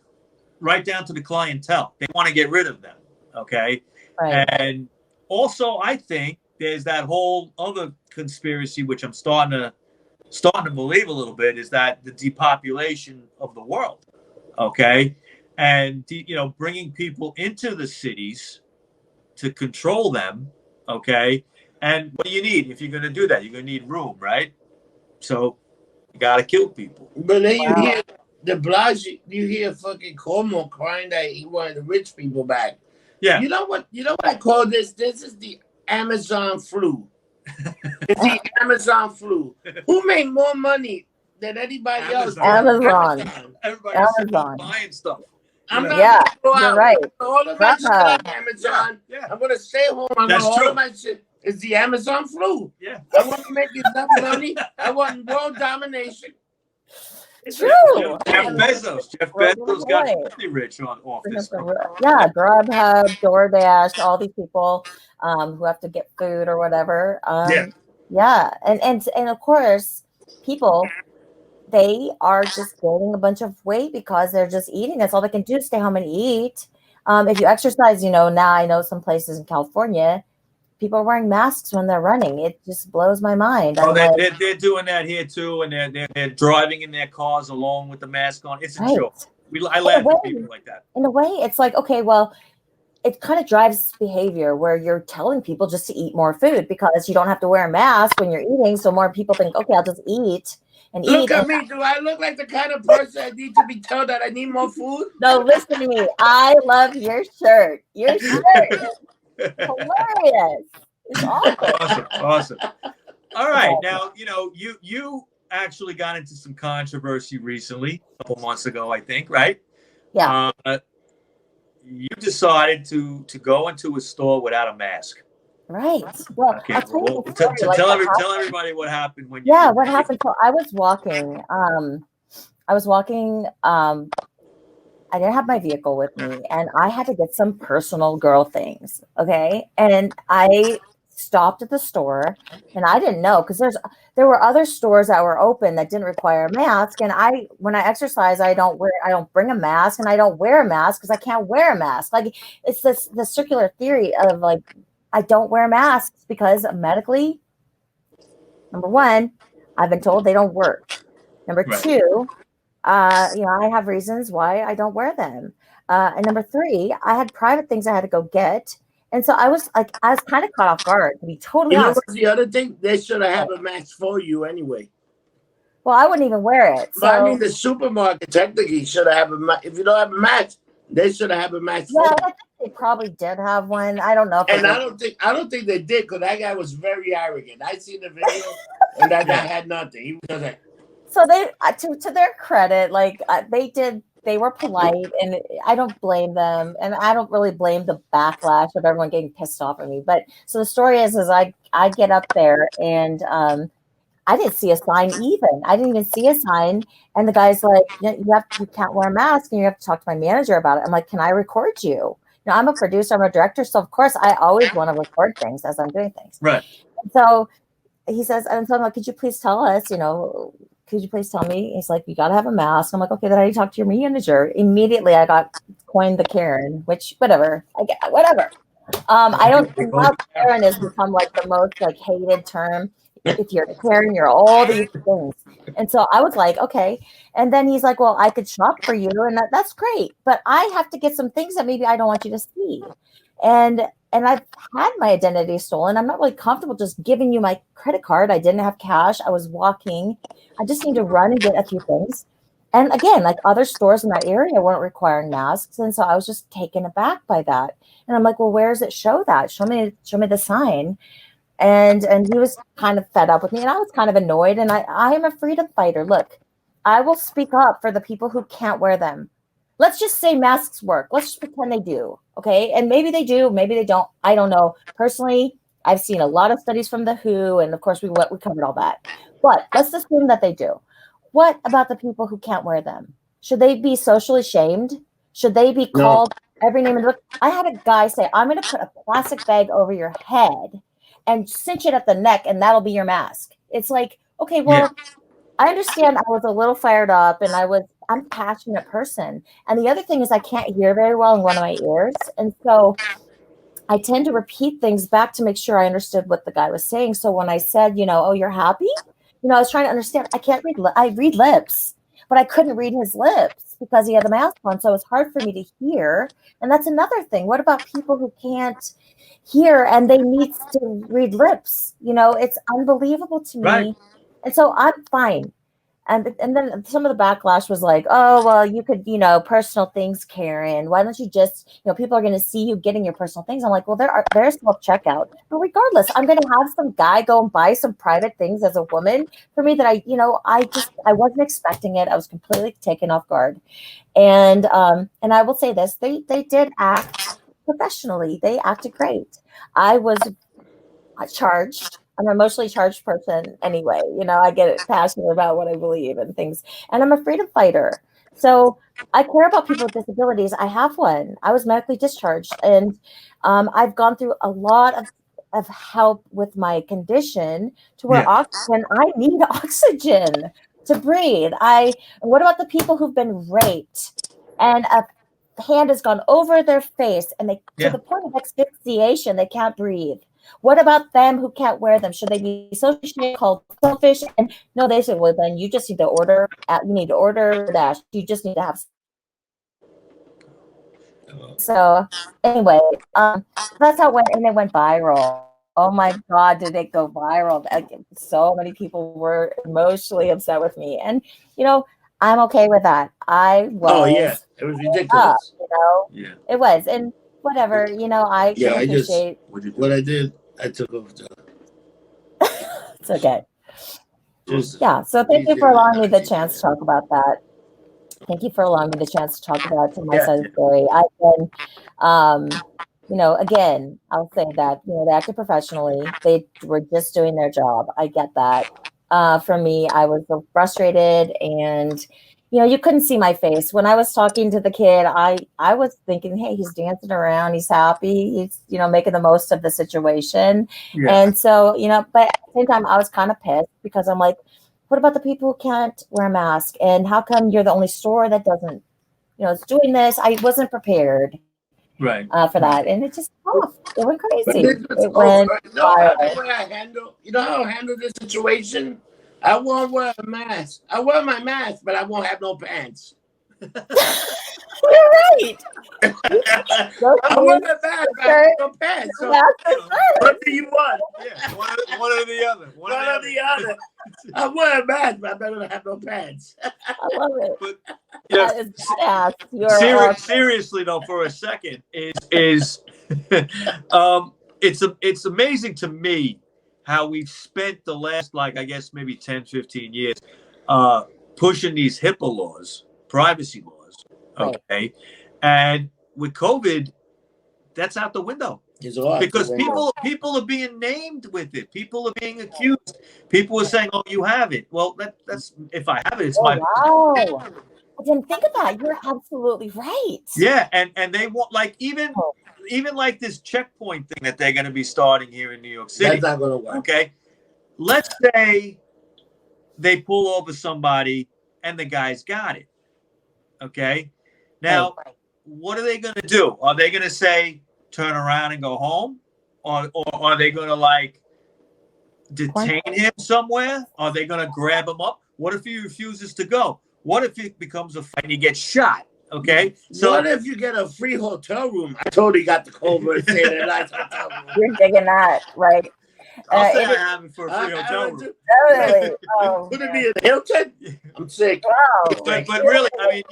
right down to the clientele. They want to get rid of them. Okay, right. And also I think there's that whole other conspiracy, which I'm starting to believe a little bit, is that the depopulation of the world. Okay. And, bringing people into the cities to control them. Okay. And what do you need if you're going to do that? You're going to need room, right? So you got to kill people. But then you hear de Blasio, you hear fucking Cuomo crying that he wanted the rich people back. Yeah. You know what I call this? This is the Amazon flu. It's the Amazon flu. Who made more money than anybody else? Amazon. Everybody's buying stuff. I'm not Yeah, gonna go out. you're right. All of my shit on Amazon. Yeah. I'm gonna stay home. All of my shit. It's the Amazon flu. Yeah. I want to make enough money. I want world domination. It's true. Jeff Bezos got really rich on Office. Yeah, Grubhub, DoorDash, all these people who have to get food or whatever. Yeah, and of course, people, they are just gaining a bunch of weight because they're just eating. That's all they can do, stay home and eat. If you exercise, now I know some places in California, people are wearing masks when they're running. It just blows my mind. They're doing that here too, and they're driving in their cars alone with the mask on. It's a joke. I laugh at people like that. In a way, it's like, okay, well, it kind of drives behavior where you're telling people just to eat more food because you don't have to wear a mask when you're eating. So more people think, okay, I'll just eat. and Look eat. at me. Do I look like the kind of person I need to be told that I need more food? No, listen to me. I love your shirt. Your shirt is hilarious. It's awesome. Awesome. All It's right. awesome. Now, you actually got into some controversy recently, a couple months ago, I think, right? Yeah. You decided to go into a store without a mask. Right. Well, Okay. I'll tell you Well, the story. Like, tell everybody what happened when you. yeah, what happened? So I was walking. I was walking. I didn't have my vehicle with me, and I had to get some personal girl things. Okay, and I stopped at the store, and I didn't know because there were other stores that were open that didn't require a mask. And when I exercise, I don't bring a mask, and I don't wear a mask because I can't wear a mask. Like it's the circular theory of like I don't wear masks because medically, number one, I've been told they don't work. Number Right. two, I have reasons why I don't wear them. And number three, I had private things I had to go get. And so I was kind of caught off guard, to be totally You know honest. what's the other thing? They should have a mask for you anyway. Well, I wouldn't even wear it. But I So mean, the supermarket technically should have a mask. If you don't have a mask, they should have a mask yeah, for I think they probably did have one. I don't know if And it I don't think they did because that guy was very arrogant. I seen the video and that guy had nothing. He was like, so they to their credit, like they were polite, and I don't blame them, and I don't really blame the backlash of everyone getting pissed off at me. But so the story is I get up there, and I didn't see a sign even. I didn't even see a sign. And the guy's like, you can't wear a mask and you have to talk to my manager about it. I'm like, can I record you? Now I'm a producer, I'm a director. So of course I always want to record things as I'm doing things. Right. So he says, and so I'm like, could you please tell us, could you please tell me? He's like, you got to have a mask. I'm like, okay, then I need to talk to your manager. Immediately I got coined the Karen, which whatever, whatever. I don't, now Karen has become like the most like hated term. If you're a Karen, you're all these things. And so I was like, okay. And then he's like, well, I could shop for you. And that's great. But I have to get some things that maybe I don't want you to see. And I've had my identity stolen. I'm not really comfortable just giving you my credit card. I didn't have cash. I was walking. I just need to run and get a few things. And again, like other stores in that area weren't requiring masks. And so I was just taken aback by that. And I'm like, well, where does it show that? Show me the sign. And he was kind of fed up with me, and I was kind of annoyed. And I am a freedom fighter. Look, I will speak up for the people who can't wear them. Let's just say masks work. Let's just pretend they do. Okay. And maybe they do, maybe they don't. I don't know. Personally, I've seen a lot of studies from the WHO, and of course we covered all that. But let's assume that they do. What about the people who can't wear them? Should they be socially shamed? Should they be called every name in the book? I had a guy say, I'm going to put a plastic bag over your head and cinch it at the neck, and that'll be your mask. It's like, okay, well, I understand I was a little fired up, and I'm a passionate person. And the other thing is I can't hear very well in one of my ears. And so I tend to repeat things back to make sure I understood what the guy was saying. So when I said, oh, you're happy? I was trying to understand. I can't read. I read lips, but I couldn't read his lips because he had the mask on. So it's hard for me to hear. And that's another thing. What about people who can't hear and they need to read lips? It's unbelievable to me. Right. And so I'm fine. And then some of the backlash was like, oh, well, you could, personal things, Karen. Why don't you just, people are going to see you getting your personal things. I'm like, well, there's self-checkout. But regardless, I'm going to have some guy go and buy some private things as a woman for me that I wasn't expecting it. I was completely taken off guard. And I will say this, they did act professionally. They acted great. I was charged. I'm an emotionally charged person anyway. I get passionate about what I believe and things. And I'm a freedom fighter. So I care about people with disabilities. I have one. I was medically discharged. And I've gone through a lot of help with my condition to where oxygen, I need oxygen to breathe. What about the people who've been raped and a hand has gone over their face and they to the point of asphyxiation, they can't breathe? What about them who can't wear them? Should they be socially called selfish? And no, they said, well, then you just need to order. You need to order that. You just need to have. So anyway, that's how it went, and it went viral. Oh my God, did it go viral? Like, so many people were emotionally upset with me. And, I'm okay with that. I Oh yeah, was it was up, ridiculous. Yeah. it was. And whatever, I Yeah, can appreciate. What'd you do? what I did, I took over the It's okay. just Yeah. So thank you easy for like allowing me the that. chance to talk about that. Thank you for allowing me the chance to talk about my Yeah. son's story. I've been, again, I'll say that, they acted professionally. They were just doing their job. I get that. For me, I was so frustrated and, you couldn't see my face. When I was talking to the kid, I was thinking, hey, he's dancing around. He's happy. He's, making the most of the situation. Yeah. And so, but at the same time, I was kind of pissed because I'm like, what about the people who can't wear a mask? And how come you're the only store that doesn't, is doing this? I wasn't prepared Right. for that. And it just off. It went But crazy. this was It went over. viral. The way I handle, how I handle this situation? I won't wear a mask. I wear my mask, but I won't have no pants. You're right. I wear my mask, but I have no pants. So what do you want? Yeah. One or the other. One or the other. I wear a mask, but I better have no pants. I love it. But That is badass. You're seriously though, for a second, is it's amazing to me how we've spent the last, like, I guess maybe 10, 15 years pushing these HIPAA laws, privacy laws. Okay. And with COVID, that's out the window. Because people are being named with it. People are being accused. People are saying, "Oh, you have it." Well, that's if I have it, it's my. Wow. I didn't think of that. You're absolutely right. Yeah, and they want, like, even like this checkpoint thing that they're going to be starting here in New York City. That's not going to work. Okay, let's say they pull over somebody and the guy's got it. Okay, now what are they going to do? Are they going to say, turn around and go home, or are they going to, like, detain him somewhere? Are they going to grab him up? What if he refuses to go? What if it becomes a fight and he gets shot? Okay, so what if you get a free hotel room? I totally got the Culver and stayed in a nice hotel room. You're digging that, right? I'll say I have it for a free hotel room. Really? Oh, could it be in Hilton? I'm sick. Wow. But really, I mean,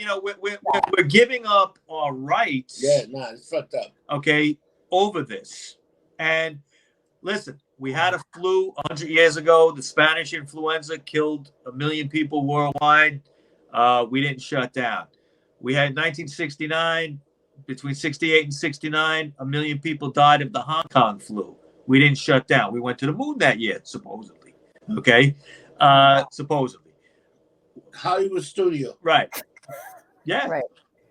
we're giving up our rights. Yeah, nah, it's fucked up. Okay, over this. And listen, we had a flu 100 years ago. The Spanish influenza killed 1 million people worldwide. We didn't shut down. We had 1969, between 68 and 69, 1 million people died of the Hong Kong flu. We didn't shut down. We went to the moon that year, supposedly. Okay? Supposedly. Hollywood studio. Right. Yeah. Right.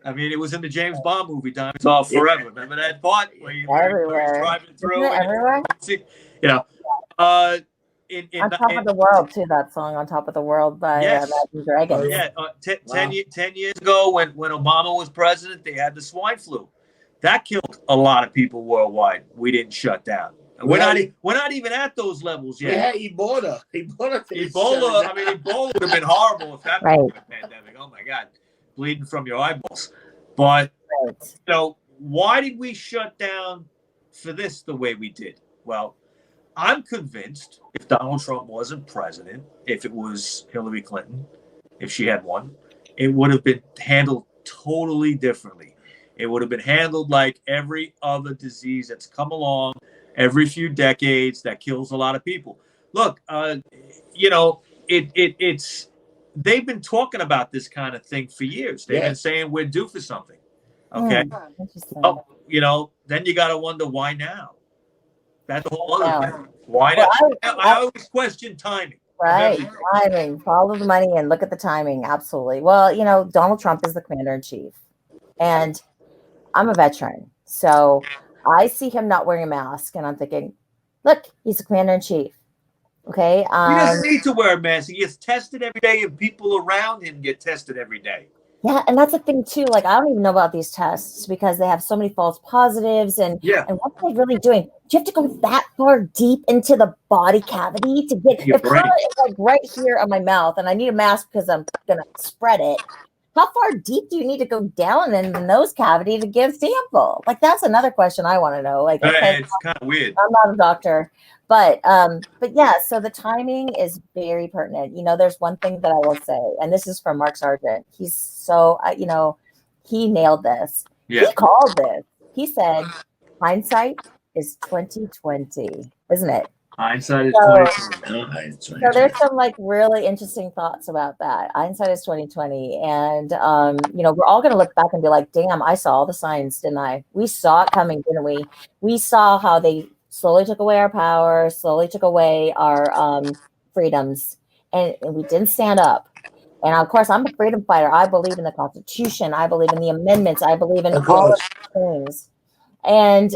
I mean, it was in the James Bond movie, Diamonds Are Forever. Remember that part where you Everywhere. driving through? Everywhere? On Top of the World, too, that song, On Top of the World by Imagine Dragons. Yeah, 10 years ago when Obama was president, they had the swine flu. That killed a lot of people worldwide. We didn't shut down. We're not even at those levels yet. We had Ebola. Ebola would have been horrible if that was a pandemic. Oh, my God. Bleeding from your eyeballs. But, why did we shut down for this the way we did? Well, I'm convinced if Donald Trump wasn't president, if it was Hillary Clinton, if she had won, it would have been handled totally differently. It would have been handled like every other disease that's come along every few decades that kills a lot of people. Look, it's they've been talking about this kind of thing for years. They've been saying we're due for something. Okay. Then you got to wonder why now. That's the whole other thing. Why now? I always question timing. Right. Timing. Follow the money and look at the timing. Absolutely. Well, Donald Trump is the commander in chief. And I'm a veteran. So I see him not wearing a mask and I'm thinking, look, he's the commander in chief. Okay. He doesn't need to wear a mask. He gets tested every day and people around him get tested every day. Yeah, and that's the thing too. Like, I don't even know about these tests because they have so many false positives, and what are they really doing? Do you have to go that far deep into the body cavity to get? If Carla is like right here on my mouth, and I need a mask because I'm gonna spread it, how far deep do you need to go down in the nose cavity to give sample? Like, that's another question I want to know. Like, okay, It's kind of weird. I'm not a doctor, but yeah. So the timing is very pertinent. There's one thing that I will say, and this is from Mark Sargent. He's so, he nailed this. Yeah. He called this. He said, "Hindsight is 2020, isn't it?" Hindsight is So, 2020. so there's some like really interesting thoughts about that. Hindsight is 2020, and we're all going to look back and be like, "Damn, I saw all the signs, didn't I? We saw it coming, didn't we? We saw how they slowly took away our power, slowly took away our freedoms, and we didn't stand up." And of course, I'm a freedom fighter. I believe in the Constitution. I believe in the amendments. I believe in all of these things. And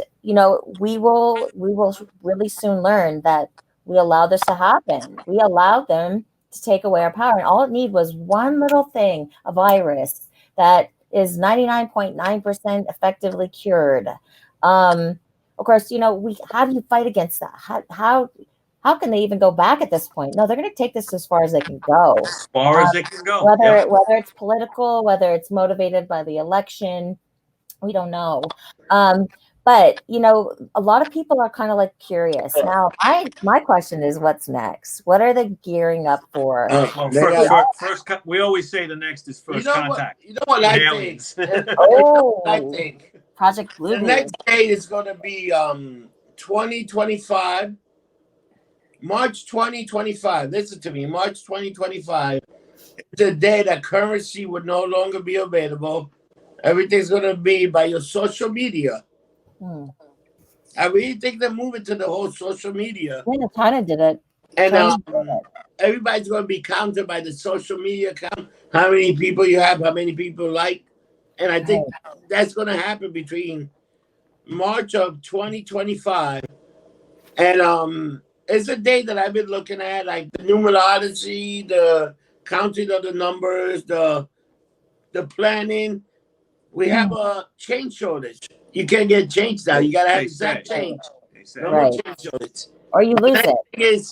we will really soon learn that we allowed this to happen. We allowed them to take away our power, and all it needed was one little thing, a virus that is 99.9% effectively cured. Of course, how do you fight against that? How can they even go back at this point? No, they're going to take this as far as they can go. As far as they can go. Whether it's political, whether it's motivated by the election, we don't know. But a lot of people are kind of like curious. Now, my question is, what's next? What are they gearing up for? First, we always say the next is first contact. You know what I aliens. think? I think Project Blue. The next date is going to be 2025. March 2025. Listen to me. March 2025. It's a day that currency would no longer be available. Everything's going to be by your social media. I really think they're moving to the whole social media. Yeah, China did it. And everybody's going to be counted by the social media account, how many people you have, how many people like. And I think that's going to happen between March of 2025. And it's a day that I've been looking at, like the numerology, the counting of the numbers, the planning. We have a change shortage. You can't get change now. You got to have exact change. No more change shortage. Or you lose it.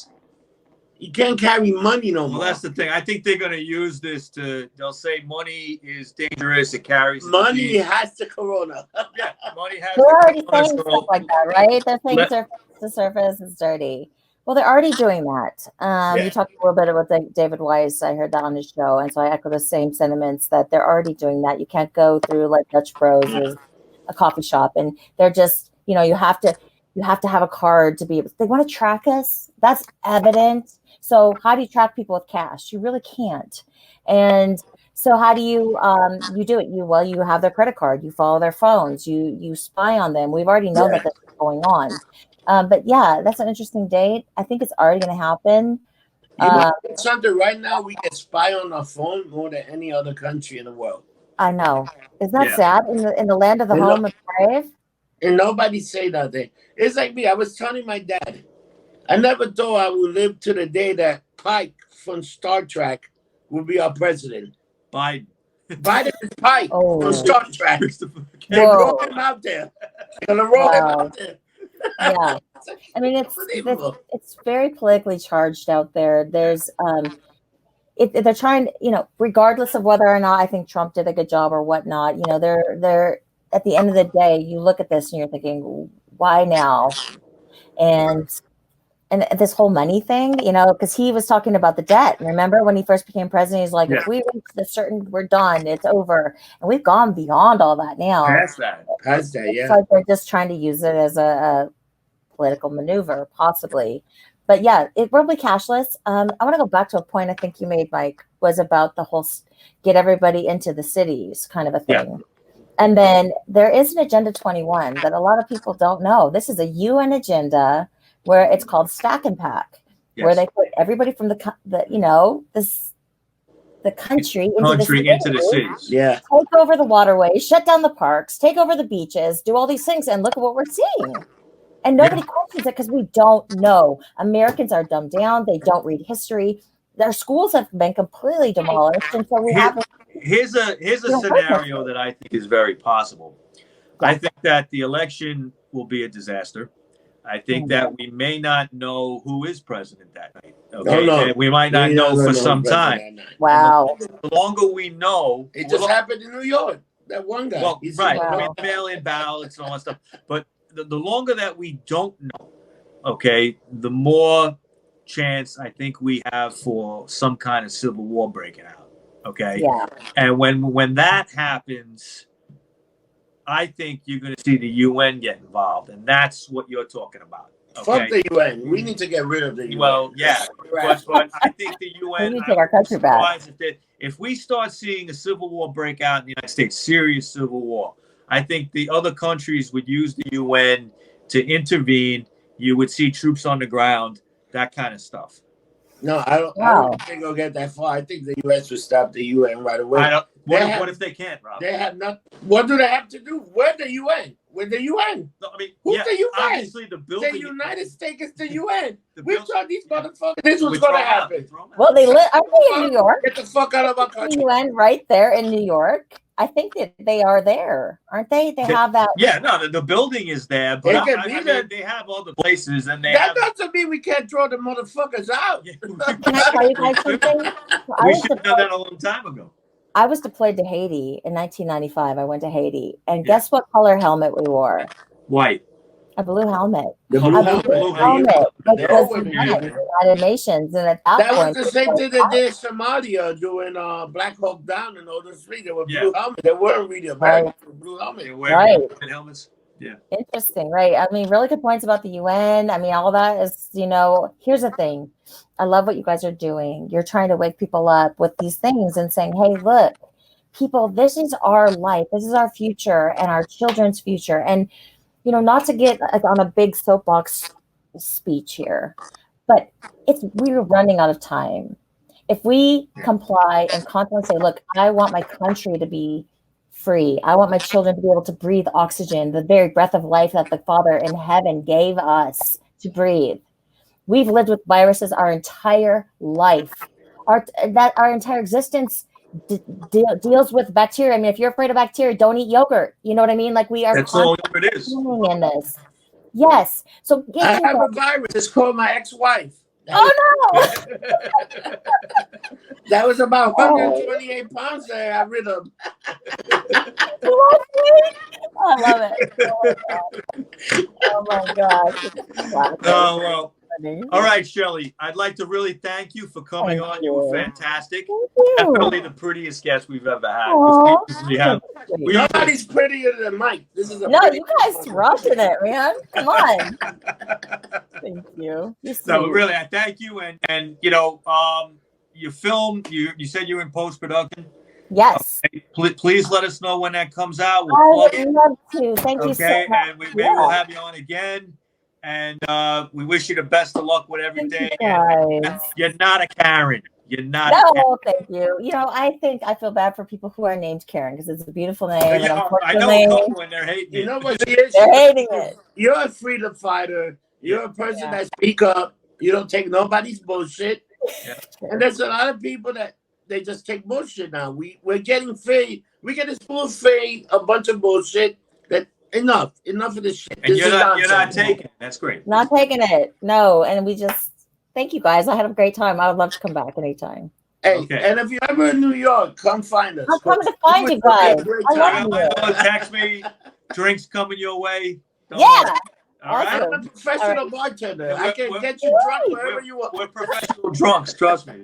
You can't carry money no more. Well, that's the thing. I think they're going to use this they'll say money is dangerous. It carries money has the corona. Yeah, money has They're already saying stuff like that, right? They're saying the surface is dirty. Well, they're already doing that. You talked a little bit about David Weiss. I heard that on his show. And so I echo the same sentiments that they're already doing that. You can't go through like Dutch Bros or a coffee shop. And they're just, you have to have a card to be able. They want to track us. That's evident. So how do you track people with cash? You really can't. And so how do you do it? You have their credit card. You follow their phones. You spy on them. We've already known that this is going on. But yeah, that's an interesting date. I think it's already going to happen. Something right now, we can spy on our phone more than any other country in the world. I know. Isn't that sad? In the land of the home of brave? And nobody say nothing. It's like me. I was telling my dad, I never thought I would live to the day that Pike from Star Trek would be our president. Biden is Pike from Star Trek. They're rolling him out there. They're gonna roll him out there. Yeah, I mean it's very politically charged out there. There's they're trying, regardless of whether or not I think Trump did a good job or whatnot. They're at the end of the day, you look at this and you're thinking, why now? And this whole money thing, because he was talking about the debt. Remember when he first became president, he's like, if we reach a certain, we're done, it's over. And we've gone beyond all that now. Past that, it's like they're just trying to use it as a political maneuver, possibly. But yeah, it will be cashless. I want to go back to a point I think you made, Mike, was about the whole get everybody into the cities kind of a thing. Yeah. And then there is an Agenda 21 that a lot of people don't know. This is a UN agenda where it's called Stack and Pack, where they put everybody from the country into the cities. Yeah. Take over the waterways, shut down the parks, take over the beaches, do all these things, and look at what we're seeing. And nobody questions it because we don't know. Americans are dumbed down. They don't read history. Their schools have been completely demolished. And so here's a scenario that I think is very possible. I think that the election will be a disaster. I think that we may not know who is president that night. Okay, No. And we might not We know don't for know some who's time. president that night. Wow. The longer we know, It just happened in New York. That one guy. well, He's right, Wow. mail-in ballots and all that stuff. But the longer that we don't know, okay, the more chance I think we have for some kind of civil war breaking out. Okay, Yeah. and when that happens, I think you're going to see the UN get involved, and that's what you're talking about. Fuck Okay. the UN. We need to get rid of the UN. Well, yeah, but I think the We UN. need to take our country back. If we start seeing a civil war break out in the United States, serious civil war, I think the other countries would use the UN to intervene. You would see troops on the ground, that kind of stuff. No, I don't think they'll get that far. I think the US will stop the UN right away. What if they can't, Rob? They have not. What do they have to do? Where the UN? With the UN? No, I mean, Who's the UN? obviously the building. The United States is the UN. We building- thought these motherfuckers. This was going to happen. Well, they live. Aren't they in New York? Get the fuck out of our The country. UN right there in New York. I think that they are there, aren't they? They have that. Yeah, no, the building is there, but They can be there. they have other places, and they That have. doesn't mean we can't throw the motherfuckers out. Can I tell you guys something? We should have done that a long time ago. I was deployed to Haiti in 1995. I went to Haiti, and guess what color helmet we wore? White. A blue helmet. The A blue helmet. blue helmet. They Because always the do. United Nations, and at that That point, was the same thing they did in Somalia doing Black Hawk Down and all those three. They were blue helmets. They weren't really Americans with blue helmets. They wear Right. helmets. Yeah. Interesting, right? I mean, really good points about the UN. I mean, all that is, here's the thing. I love what you guys are doing. You're trying to wake people up with these things and saying, hey, look, people, this is our life. This is our future and our children's future. And, not to get on a big soapbox speech here, but we're running out of time. If we comply and constantly say, look, I want my country to be free. I want my children to be able to breathe oxygen, the very breath of life that the Father in heaven gave us to breathe. We've lived with viruses our entire life. Our entire existence deals with bacteria. I mean, if you're afraid of bacteria, don't eat yogurt. You know what I mean? Like, we are That's all it is. in this. Yes. So I have a virus. It's called my ex-wife. Oh no! That was about 128 pounds that I got rid of. I love it. Oh my gosh. Oh, well. All right, Shelley. I'd like to really thank you for coming on. You were fantastic. Definitely the prettiest guest we've ever had. Nobody's prettier than Mike. This is you guys rocking it, man. Come on. Thank you. No, really, I thank you. And you filmed. You said you were in post production. Yes. Okay. Please let us know when that comes out. I would love to. Thank you so much. And maybe we'll have you on again. And we wish you the best of luck with everything. You're not a Karen. You're not. No, thank you. I feel bad for people who are named Karen because it's a beautiful name. Yeah, I know when they're hating it. You know what she is? They're hating it. You're a freedom fighter. You're a person that speak up. You don't take nobody's bullshit. Yeah. And there's a lot of people that they just take bullshit now. We're getting fed. We get a spoon fed a bunch of bullshit. That enough of this shit. And you're not taking it. That's great. Not taking it. No, and we just thank you guys. I had a great time. I would love to come back anytime. Hey, and if you're ever in New York, come find us. I'm coming to find you guys. I love you. Text me. Drinks coming your way. Yeah. All right. I'm a professional bartender. I can get you drunk wherever you want. We're professional drunks. Trust me.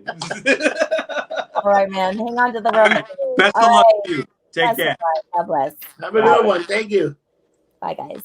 All right, man. Hang on to the room. Best of luck to you. Take care. God bless. Have a good one. Thank you. Bye, guys.